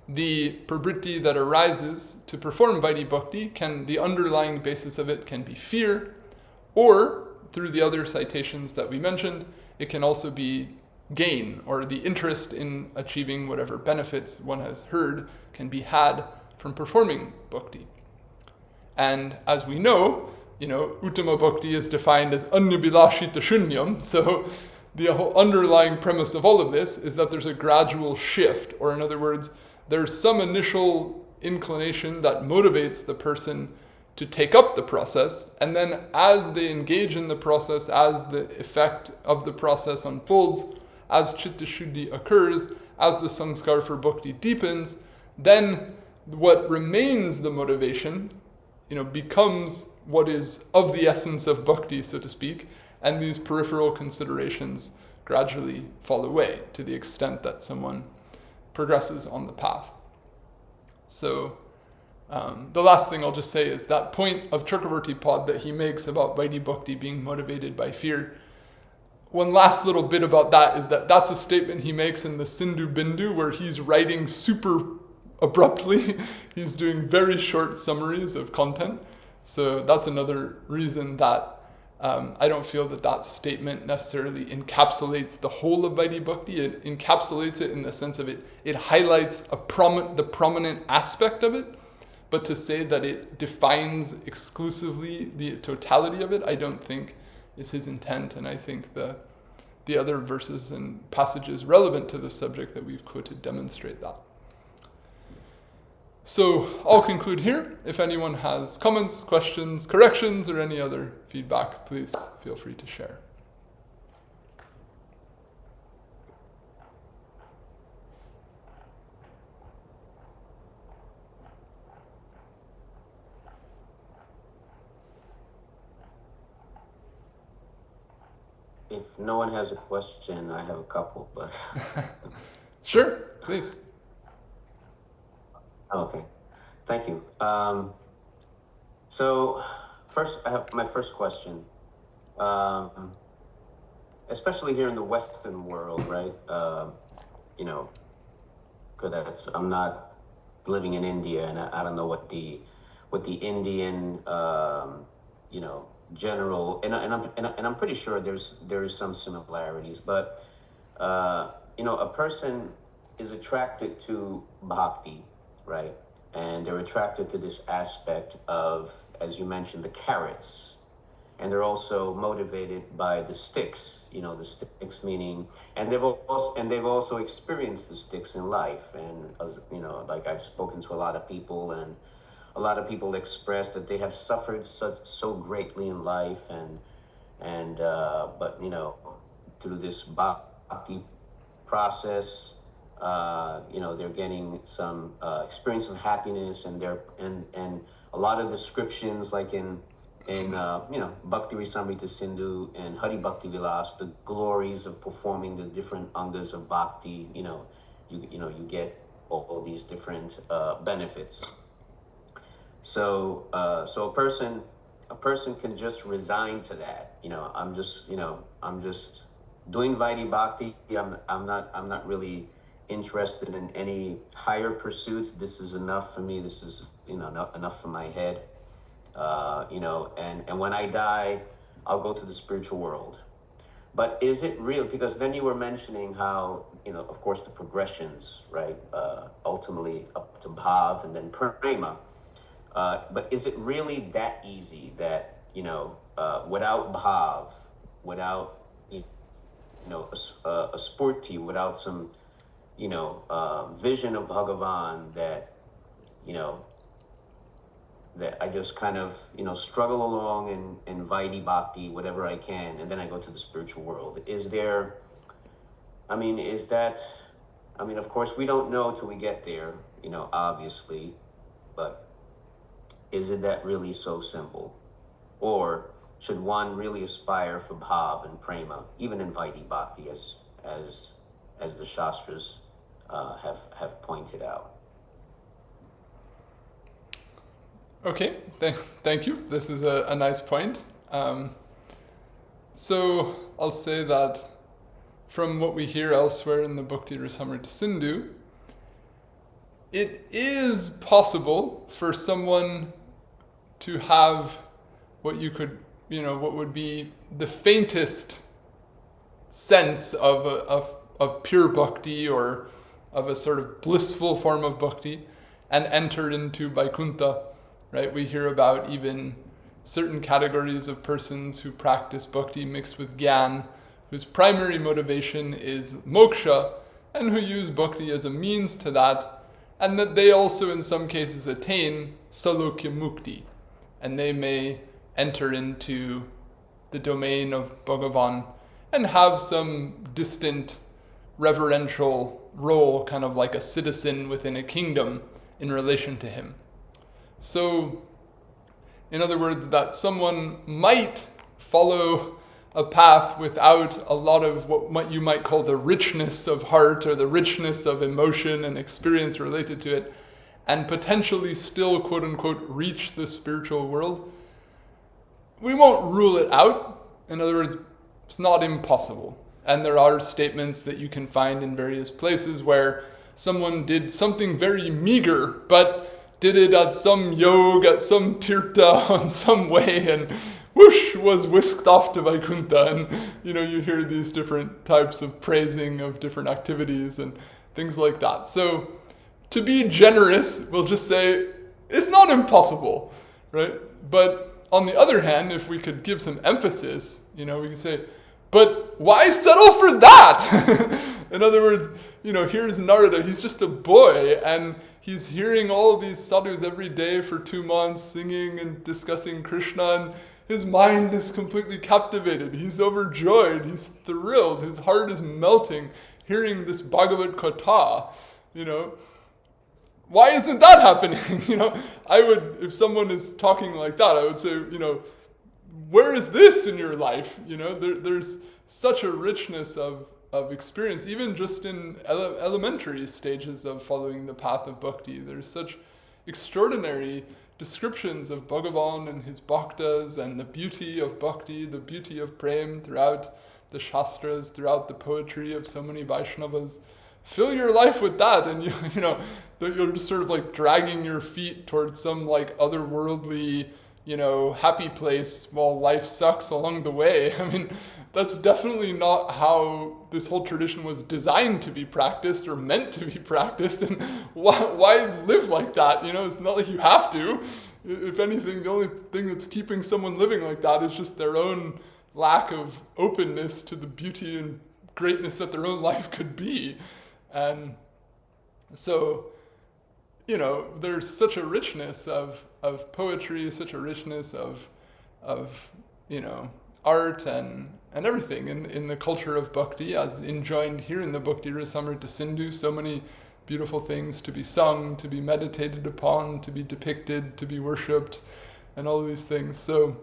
Speaker 1: the pravritti that arises to perform Vaidhi-bhakti, the underlying basis of it can be fear, or through the other citations that we mentioned, it can also be gain, or the interest in achieving whatever benefits one has heard can be had from performing bhakti. And as we know, Uttama Bhakti is defined as anyabilashita shunyam, so the whole underlying premise of all of this is that there's a gradual shift, or in other words, there's some initial inclination that motivates the person to take up the process, and then as they engage in the process, as the effect of the process unfolds, as Chitta Shuddhi occurs, as the sanskar for bhakti deepens, then what remains the motivation, becomes what is of the essence of bhakti, so to speak, and these peripheral considerations gradually fall away to the extent that someone progresses on the path. So the last thing I'll just say is that point of Chakravarti Pad that he makes about Vaidhi-bhakti being motivated by fear. One last little bit about that is that that's a statement he makes in the Sindhu Bindu, where he's writing super abruptly. He's doing very short summaries of content. So that's another reason that I don't feel that statement necessarily encapsulates the whole of Vaidhi-bhakti. It encapsulates it in the sense of it highlights the prominent aspect of it, but to say that it defines exclusively the totality of it, I don't think is his intent. And I think the other verses and passages relevant to the subject that we've quoted demonstrate that. So I'll conclude here. If anyone has comments, questions, corrections, or any other feedback, please feel free to share.
Speaker 2: If no one has a question, I have a couple, but...
Speaker 1: Sure, please.
Speaker 2: Okay, thank you. So first, I have my first question. Especially here in the Western world, right? Because I'm not living in India, and I don't know what the Indian, general, and I'm pretty sure there is some similarities, but a person is attracted to bhakti, right? And they're attracted to this aspect of, as you mentioned, the carrots, and they're also motivated by the sticks. The sticks meaning, and they've also experienced the sticks in life, and like I've spoken to a lot of people, and a lot of people express that they have suffered so greatly in life, but through this bhakti process, they're getting some experience of happiness, and a lot of descriptions, like in Bhakti-rasamrta-sindhu and Hari-bhakti-vilas, the glories of performing the different angas of bhakti. You get all these different benefits. So a person can just resign to that. I'm just doing Vaidhi-bhakti. I'm not really interested in any higher pursuits. This is enough for me. This is enough for my head. And when I die, I'll go to the spiritual world. But is it real? Because then you were mentioning how, of course, the progressions, right? Ultimately up to bhav and then prema. But is it really that easy that, without bhav, without, a spurti, without some, vision of Bhagavan, that, that I just kind of, struggle along in Vaidhi-bhakti, whatever I can, and then I go to the spiritual world? Is that, of course, we don't know till we get there, obviously, but is it that really so simple? Or should one really aspire for bhav and prema, even in Vaidhi-bhakti, as the Shastras have pointed out?
Speaker 1: Okay, thank you. This is a nice point. So I'll say that from what we hear elsewhere in the Bhakti-rasamrta-sindhu, it is possible for someone to have what you could, what would be the faintest sense of pure bhakti or of a sort of blissful form of bhakti and enter into Vaikuntha, right? We hear about even certain categories of persons who practice bhakti mixed with gyan, whose primary motivation is moksha, and who use bhakti as a means to that, and that they also in some cases attain salokya mukti, and they may enter into the domain of Bhagavan and have some distant reverential role, kind of like a citizen within a kingdom in relation to him. So, in other words, that someone might follow a path without a lot of what you might call the richness of heart or the richness of emotion and experience related to it, and potentially still, quote unquote, reach the spiritual world. We won't rule it out. In other words, it's not impossible. And there are statements that you can find in various places where someone did something very meager, but did it at some yog, at some tirtha, in some way, and whoosh, was whisked off to Vaikuntha. And, you hear these different types of praising of different activities and things like that. So, to be generous, we'll just say, it's not impossible, right? But on the other hand, if we could give some emphasis, we could say, but why settle for that? In other words, here's Narada, he's just a boy, and he's hearing all these sadhus every day for 2 months, singing and discussing Krishna, and his mind is completely captivated. He's overjoyed, he's thrilled, his heart is melting, hearing this Bhagavad Katha, Why isn't that happening? I would, if someone is talking like that, I would say, where is this in your life? There's such a richness of experience, even just in elementary stages of following the path of bhakti. There's such extraordinary descriptions of Bhagavan and his bhaktas and the beauty of bhakti, the beauty of prem throughout the shastras, throughout the poetry of so many Vaishnavas. Fill your life with that, and you're just sort of like dragging your feet towards some like otherworldly, happy place while life sucks along the way. I mean, that's definitely not how this whole tradition was designed to be practiced or meant to be practiced. And why live like that? It's not like you have to. If anything, the only thing that's keeping someone living like that is just their own lack of openness to the beauty and greatness that their own life could be. And so, there's such a richness of poetry, such a richness of art and everything in the culture of bhakti, as enjoined here in the Bhakti-rasamrta-sindhu. So many beautiful things to be sung, to be meditated upon, to be depicted, to be worshipped, and all these things. So,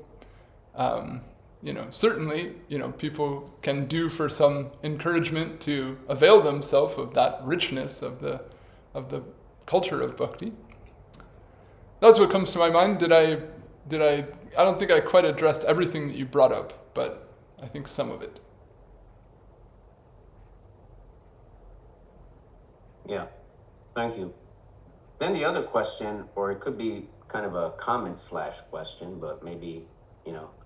Speaker 1: certainly, people can do for some encouragement to avail themselves of that richness of the culture of bhakti. That's what comes to my mind. Did I don't think I quite addressed everything that you brought up, but I think some of it.
Speaker 2: Yeah, thank you. Then the other question, or it could be kind of a comment/question, but maybe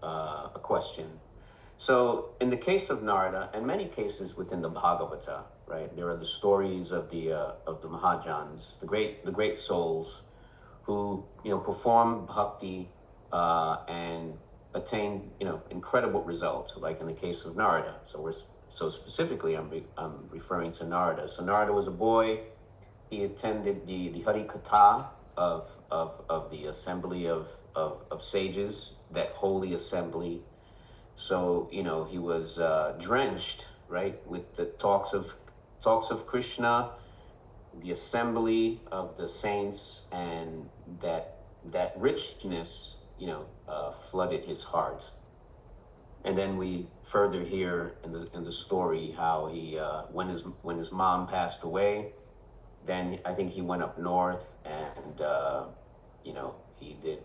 Speaker 2: a question. So in the case of Narada, and many cases within the Bhagavata, right, there are the stories of the Mahajans, the great souls, who perform bhakti and attain incredible results, like in the case of Narada. So specifically, I'm referring to Narada. So Narada was a boy. He attended the Hari Katha of the assembly of sages, that holy assembly. So he was drenched, right, with the talks of Krishna, the assembly of the saints, and that richness flooded his heart. And then we further hear in the story how he when his mom passed away, then I think he went up north and he did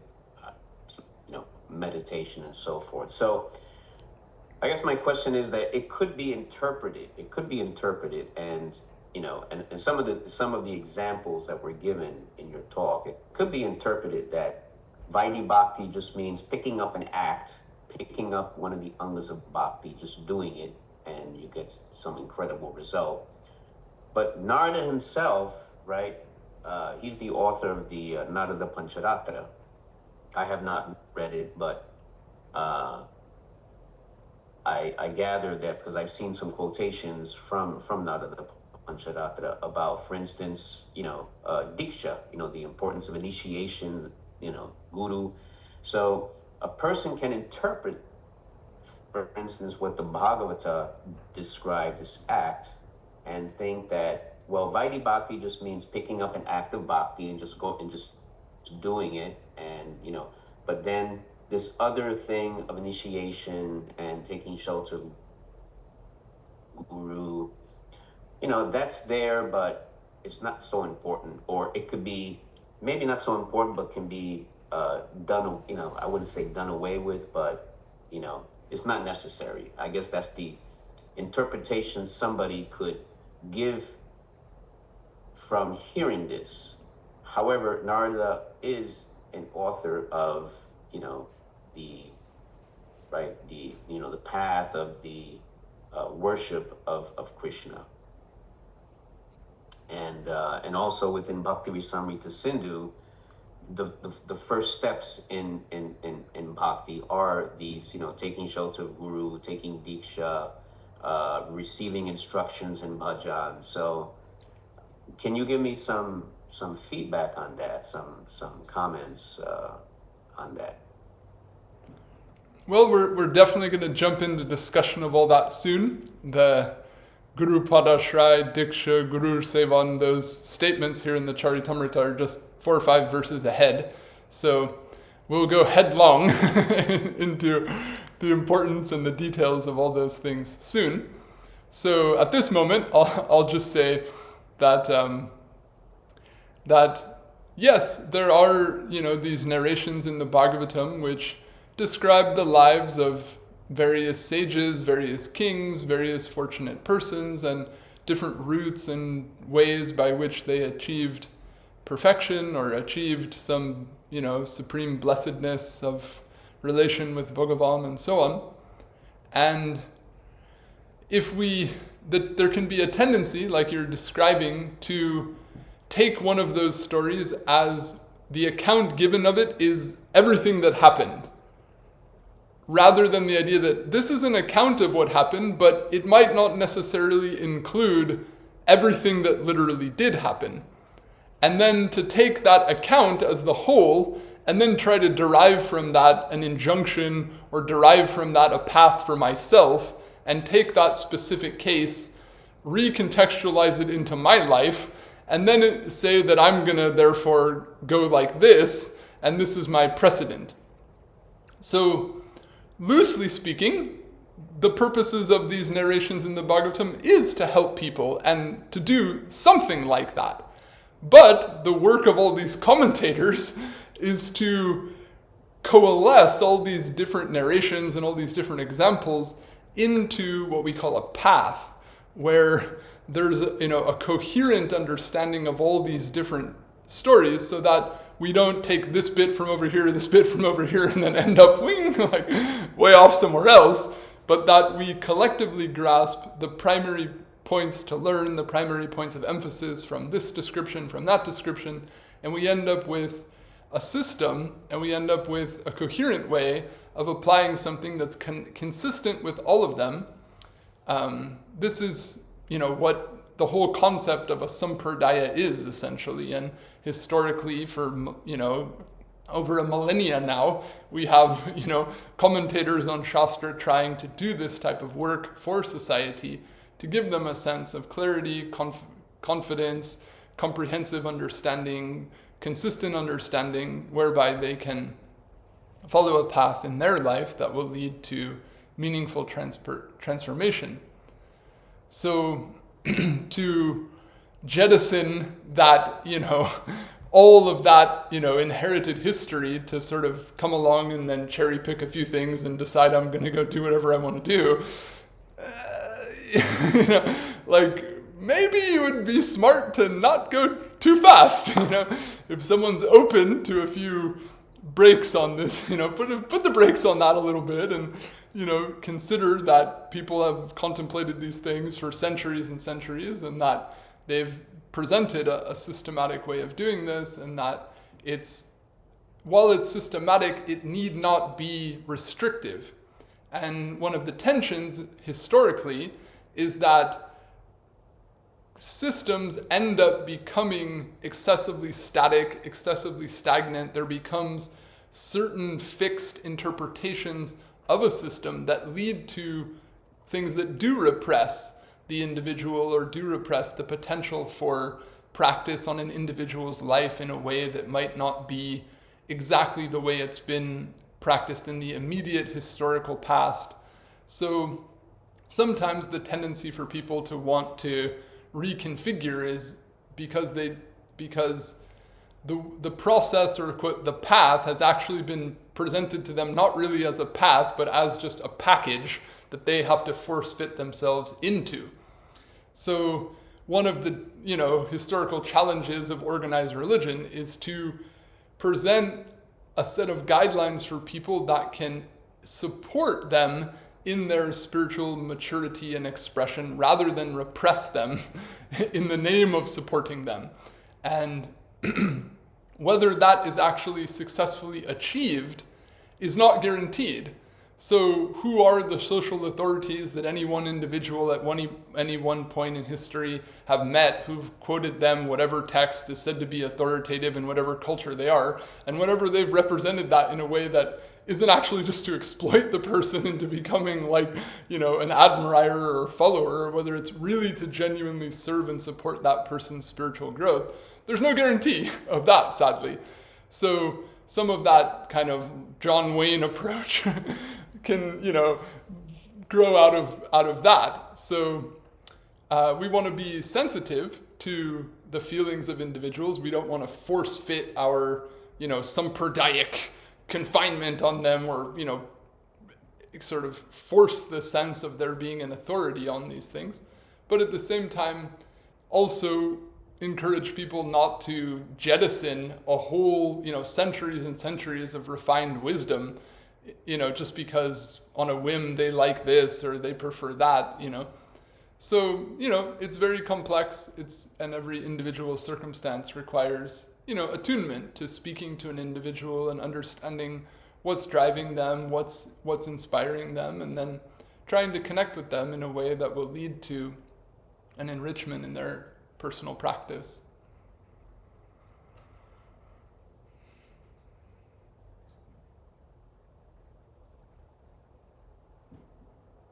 Speaker 2: meditation and so forth. So I guess my question is that it could be interpreted, and and some of the examples that were given in your talk, it could be interpreted that Vaidhi-bhakti just means picking up an act, picking up one of the angas of bhakti, just doing it, and you get some incredible result. But Narada himself, right, he's the author of the Narada Pancharatra. I have not read it, but I gathered that because I've seen some quotations from Narada Pancharatra about, for instance, Diksha, the importance of initiation, guru. So a person can interpret, for instance, what the Bhagavata described this act and think that, well, Vaidhi-bhakti just means picking up an act of bhakti and just doing it, and but then this other thing of initiation and taking shelter of guru, that's there, but it's not so important, or it could be maybe not so important, but can be done, I wouldn't say done away with, but it's not necessary. I guess that's the interpretation somebody could give from hearing this. However, Narada is an author of, the path of the worship of Krishna. And also within Bhakti-rasamrta-sindhu, the first steps in bhakti are these, taking shelter of guru, taking diksha, receiving instructions in bhajan. So can you give me some feedback on that, some comments on that?
Speaker 1: Well, we're definitely going to jump into discussion of all that soon. The Guru Padashray, Diksha, Guru Sevan, those statements here in the Caritamrta are just 4 or 5 verses ahead. So we'll go headlong into the importance and the details of all those things soon. So at this moment, I'll just say that yes, there are these narrations in the Bhagavatam which describe the lives of various sages, various kings, various fortunate persons, and different routes and ways by which they achieved perfection or achieved some, supreme blessedness of relation with Bhagavan and so on. And there can be a tendency, like you're describing, to take one of those stories as the account given of it is everything that happened, rather than the idea that this is an account of what happened, but it might not necessarily include everything that literally did happen. And then to take that account as the whole, and then try to derive from that an injunction, or derive from that a path for myself, and take that specific case, recontextualize it into my life, and then say that I'm going to therefore go like this, and this is my precedent. So, loosely speaking, the purposes of these narrations in the Bhagavatam is to help people and to do something like that. But the work of all these commentators is to coalesce all these different narrations and all these different examples into what we call a path, where there's a coherent understanding of all these different stories, so that we don't take this bit from over here, this bit from over here, and then end up way off somewhere else, but that we collectively grasp the primary points to learn, the primary points of emphasis from this description, from that description, and we end up with a system, and we end up with a coherent way of applying something that's consistent with all of them. This is, what the whole concept of a sampradaya is, essentially. And historically, for, over a millennia now, we have, commentators on Shastra trying to do this type of work for society to give them a sense of clarity, confidence, comprehensive understanding, consistent understanding, whereby they can follow a path in their life that will lead to meaningful transformation. So to jettison that, all of that, inherited history to sort of come along and then cherry pick a few things and decide I'm going to go do whatever I want to do, maybe it would be smart to not go too fast. If someone's open to a few brakes on this, put the brakes on that a little bit, and consider that people have contemplated these things for centuries and centuries, and that they've presented a systematic way of doing this, and that while it's systematic, it need not be restrictive. And one of the tensions historically is that systems end up becoming excessively static, excessively stagnant. There becomes certain fixed interpretations of a system that lead to things that do repress the individual or do repress the potential for practice on an individual's life in a way that might not be exactly the way it's been practiced in the immediate historical past. So sometimes the tendency for people to want to reconfigure is because the process, or quote, the path, has actually been presented to them not really as a path, but as just a package that they have to force fit themselves into. So one of the historical challenges of organized religion is to present a set of guidelines for people that can support them in their spiritual maturity and expression, rather than repress them in the name of supporting them. And whether that is actually successfully achieved is not guaranteed. So who are the social authorities that any one individual at any one point in history have met, who've quoted them whatever text is said to be authoritative in whatever culture they are, and whenever they've represented that in a way that isn't actually just to exploit the person into becoming an admirer or follower, or whether it's really to genuinely serve and support that person's spiritual growth, there's no guarantee of that, sadly. So some of that kind of John Wayne approach can, grow out of that. So we want to be sensitive to the feelings of individuals. We don't want to force fit our, sampradaic confinement on them, or sort of force the sense of there being an authority on these things, but at the same time also encourage people not to jettison a whole centuries and centuries of refined wisdom just because on a whim they like this or they prefer that. So it's very complex. And every individual circumstance requires attunement to speaking to an individual and understanding what's driving them, what's inspiring them, and then trying to connect with them in a way that will lead to an enrichment in their personal practice.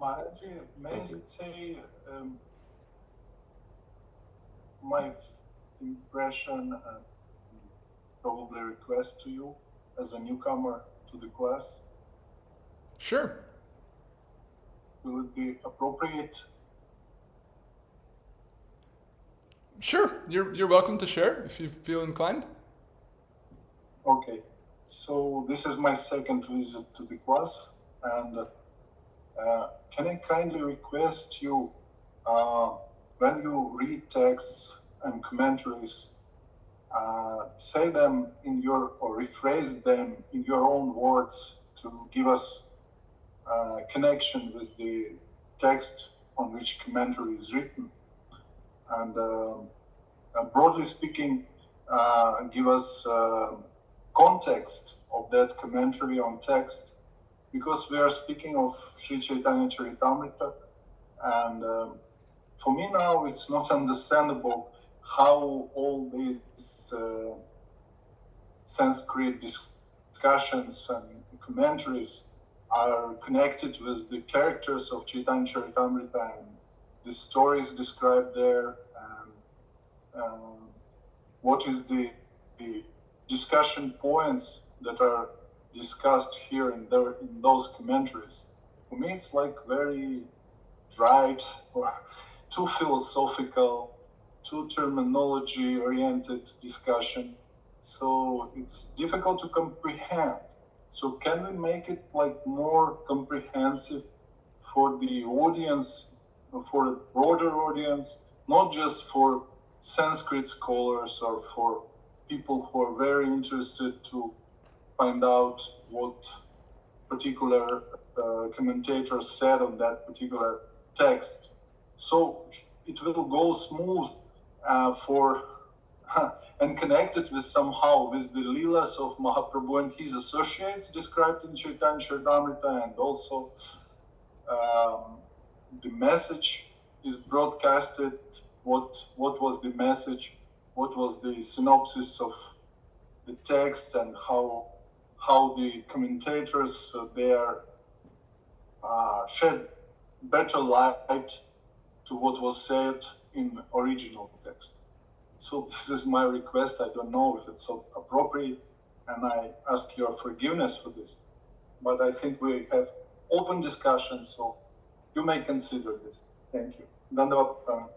Speaker 3: Maharaji, may I say my impression and probably request to you as a newcomer to the class?
Speaker 1: Sure.
Speaker 3: Will it be appropriate?
Speaker 1: Sure. You're welcome to share if you feel inclined.
Speaker 3: Okay. So this is my second visit to the class, and can I kindly request you, when you read texts and commentaries, say them or rephrase them in your own words to give us connection with the text on which commentary is written. And broadly speaking, give us context of that commentary on text, because we are speaking of Sri Caitanya-caritamrta, and for me now it's not understandable how all these Sanskrit discussions and commentaries are connected with the characters of Caitanya-caritamrta and the stories described there, and what is the discussion points that are discussed here in those commentaries. For me, it's like very dried or too philosophical, too terminology-oriented discussion. So it's difficult to comprehend. So can we make it like more comprehensive for the audience, for a broader audience, not just for Sanskrit scholars or for people who are very interested to find out what particular commentator said on that particular text. So it will go smooth and connected with somehow with the Leelas of Mahaprabhu and his associates described in Caitanya-caritamrta, and also the message is broadcasted. What was the message? What was the synopsis of the text, and how the commentators there shed better light to what was said in original text. So this is my request. I don't know if it's appropriate, and I ask your forgiveness for this. But I think we have open discussion, so you may consider this. Thank you. Dandavad.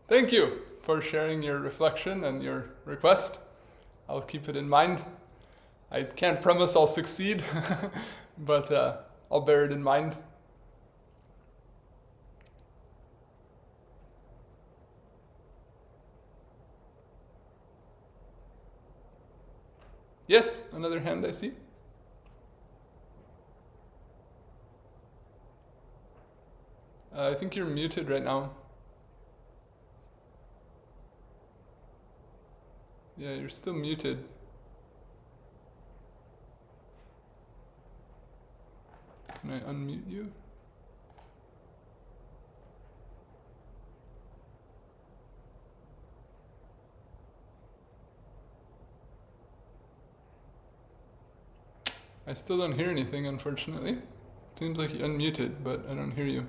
Speaker 1: Thank you for sharing your reflection and your request. I'll keep it in mind. I can't promise I'll succeed, but I'll bear it in mind. Yes, another hand I see. I think you're muted right now. Yeah, you're still muted. Can I unmute you? I still don't hear anything, unfortunately. Seems like you're unmuted, but I don't hear you.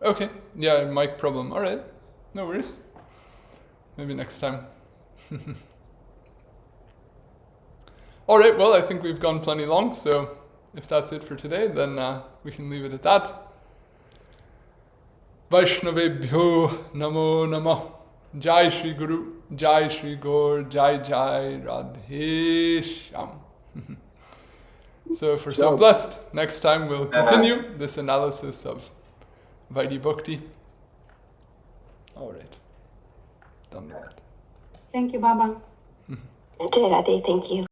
Speaker 1: Okay, yeah, mic problem. All right, no worries. Maybe next time. All right, well, I think we've gone plenty long, so if that's it for today, then we can leave it at that. Vaishnavebhyo namo namo. Jai Shri Guru, Jai Shri Gaur, Jai Jai Radhe Shyam. So if we're so blessed, next time we'll continue this analysis of Vaidhi-bhakti. All right. Done that.
Speaker 4: Thank you, Baba.
Speaker 5: Jai Radhe, thank you.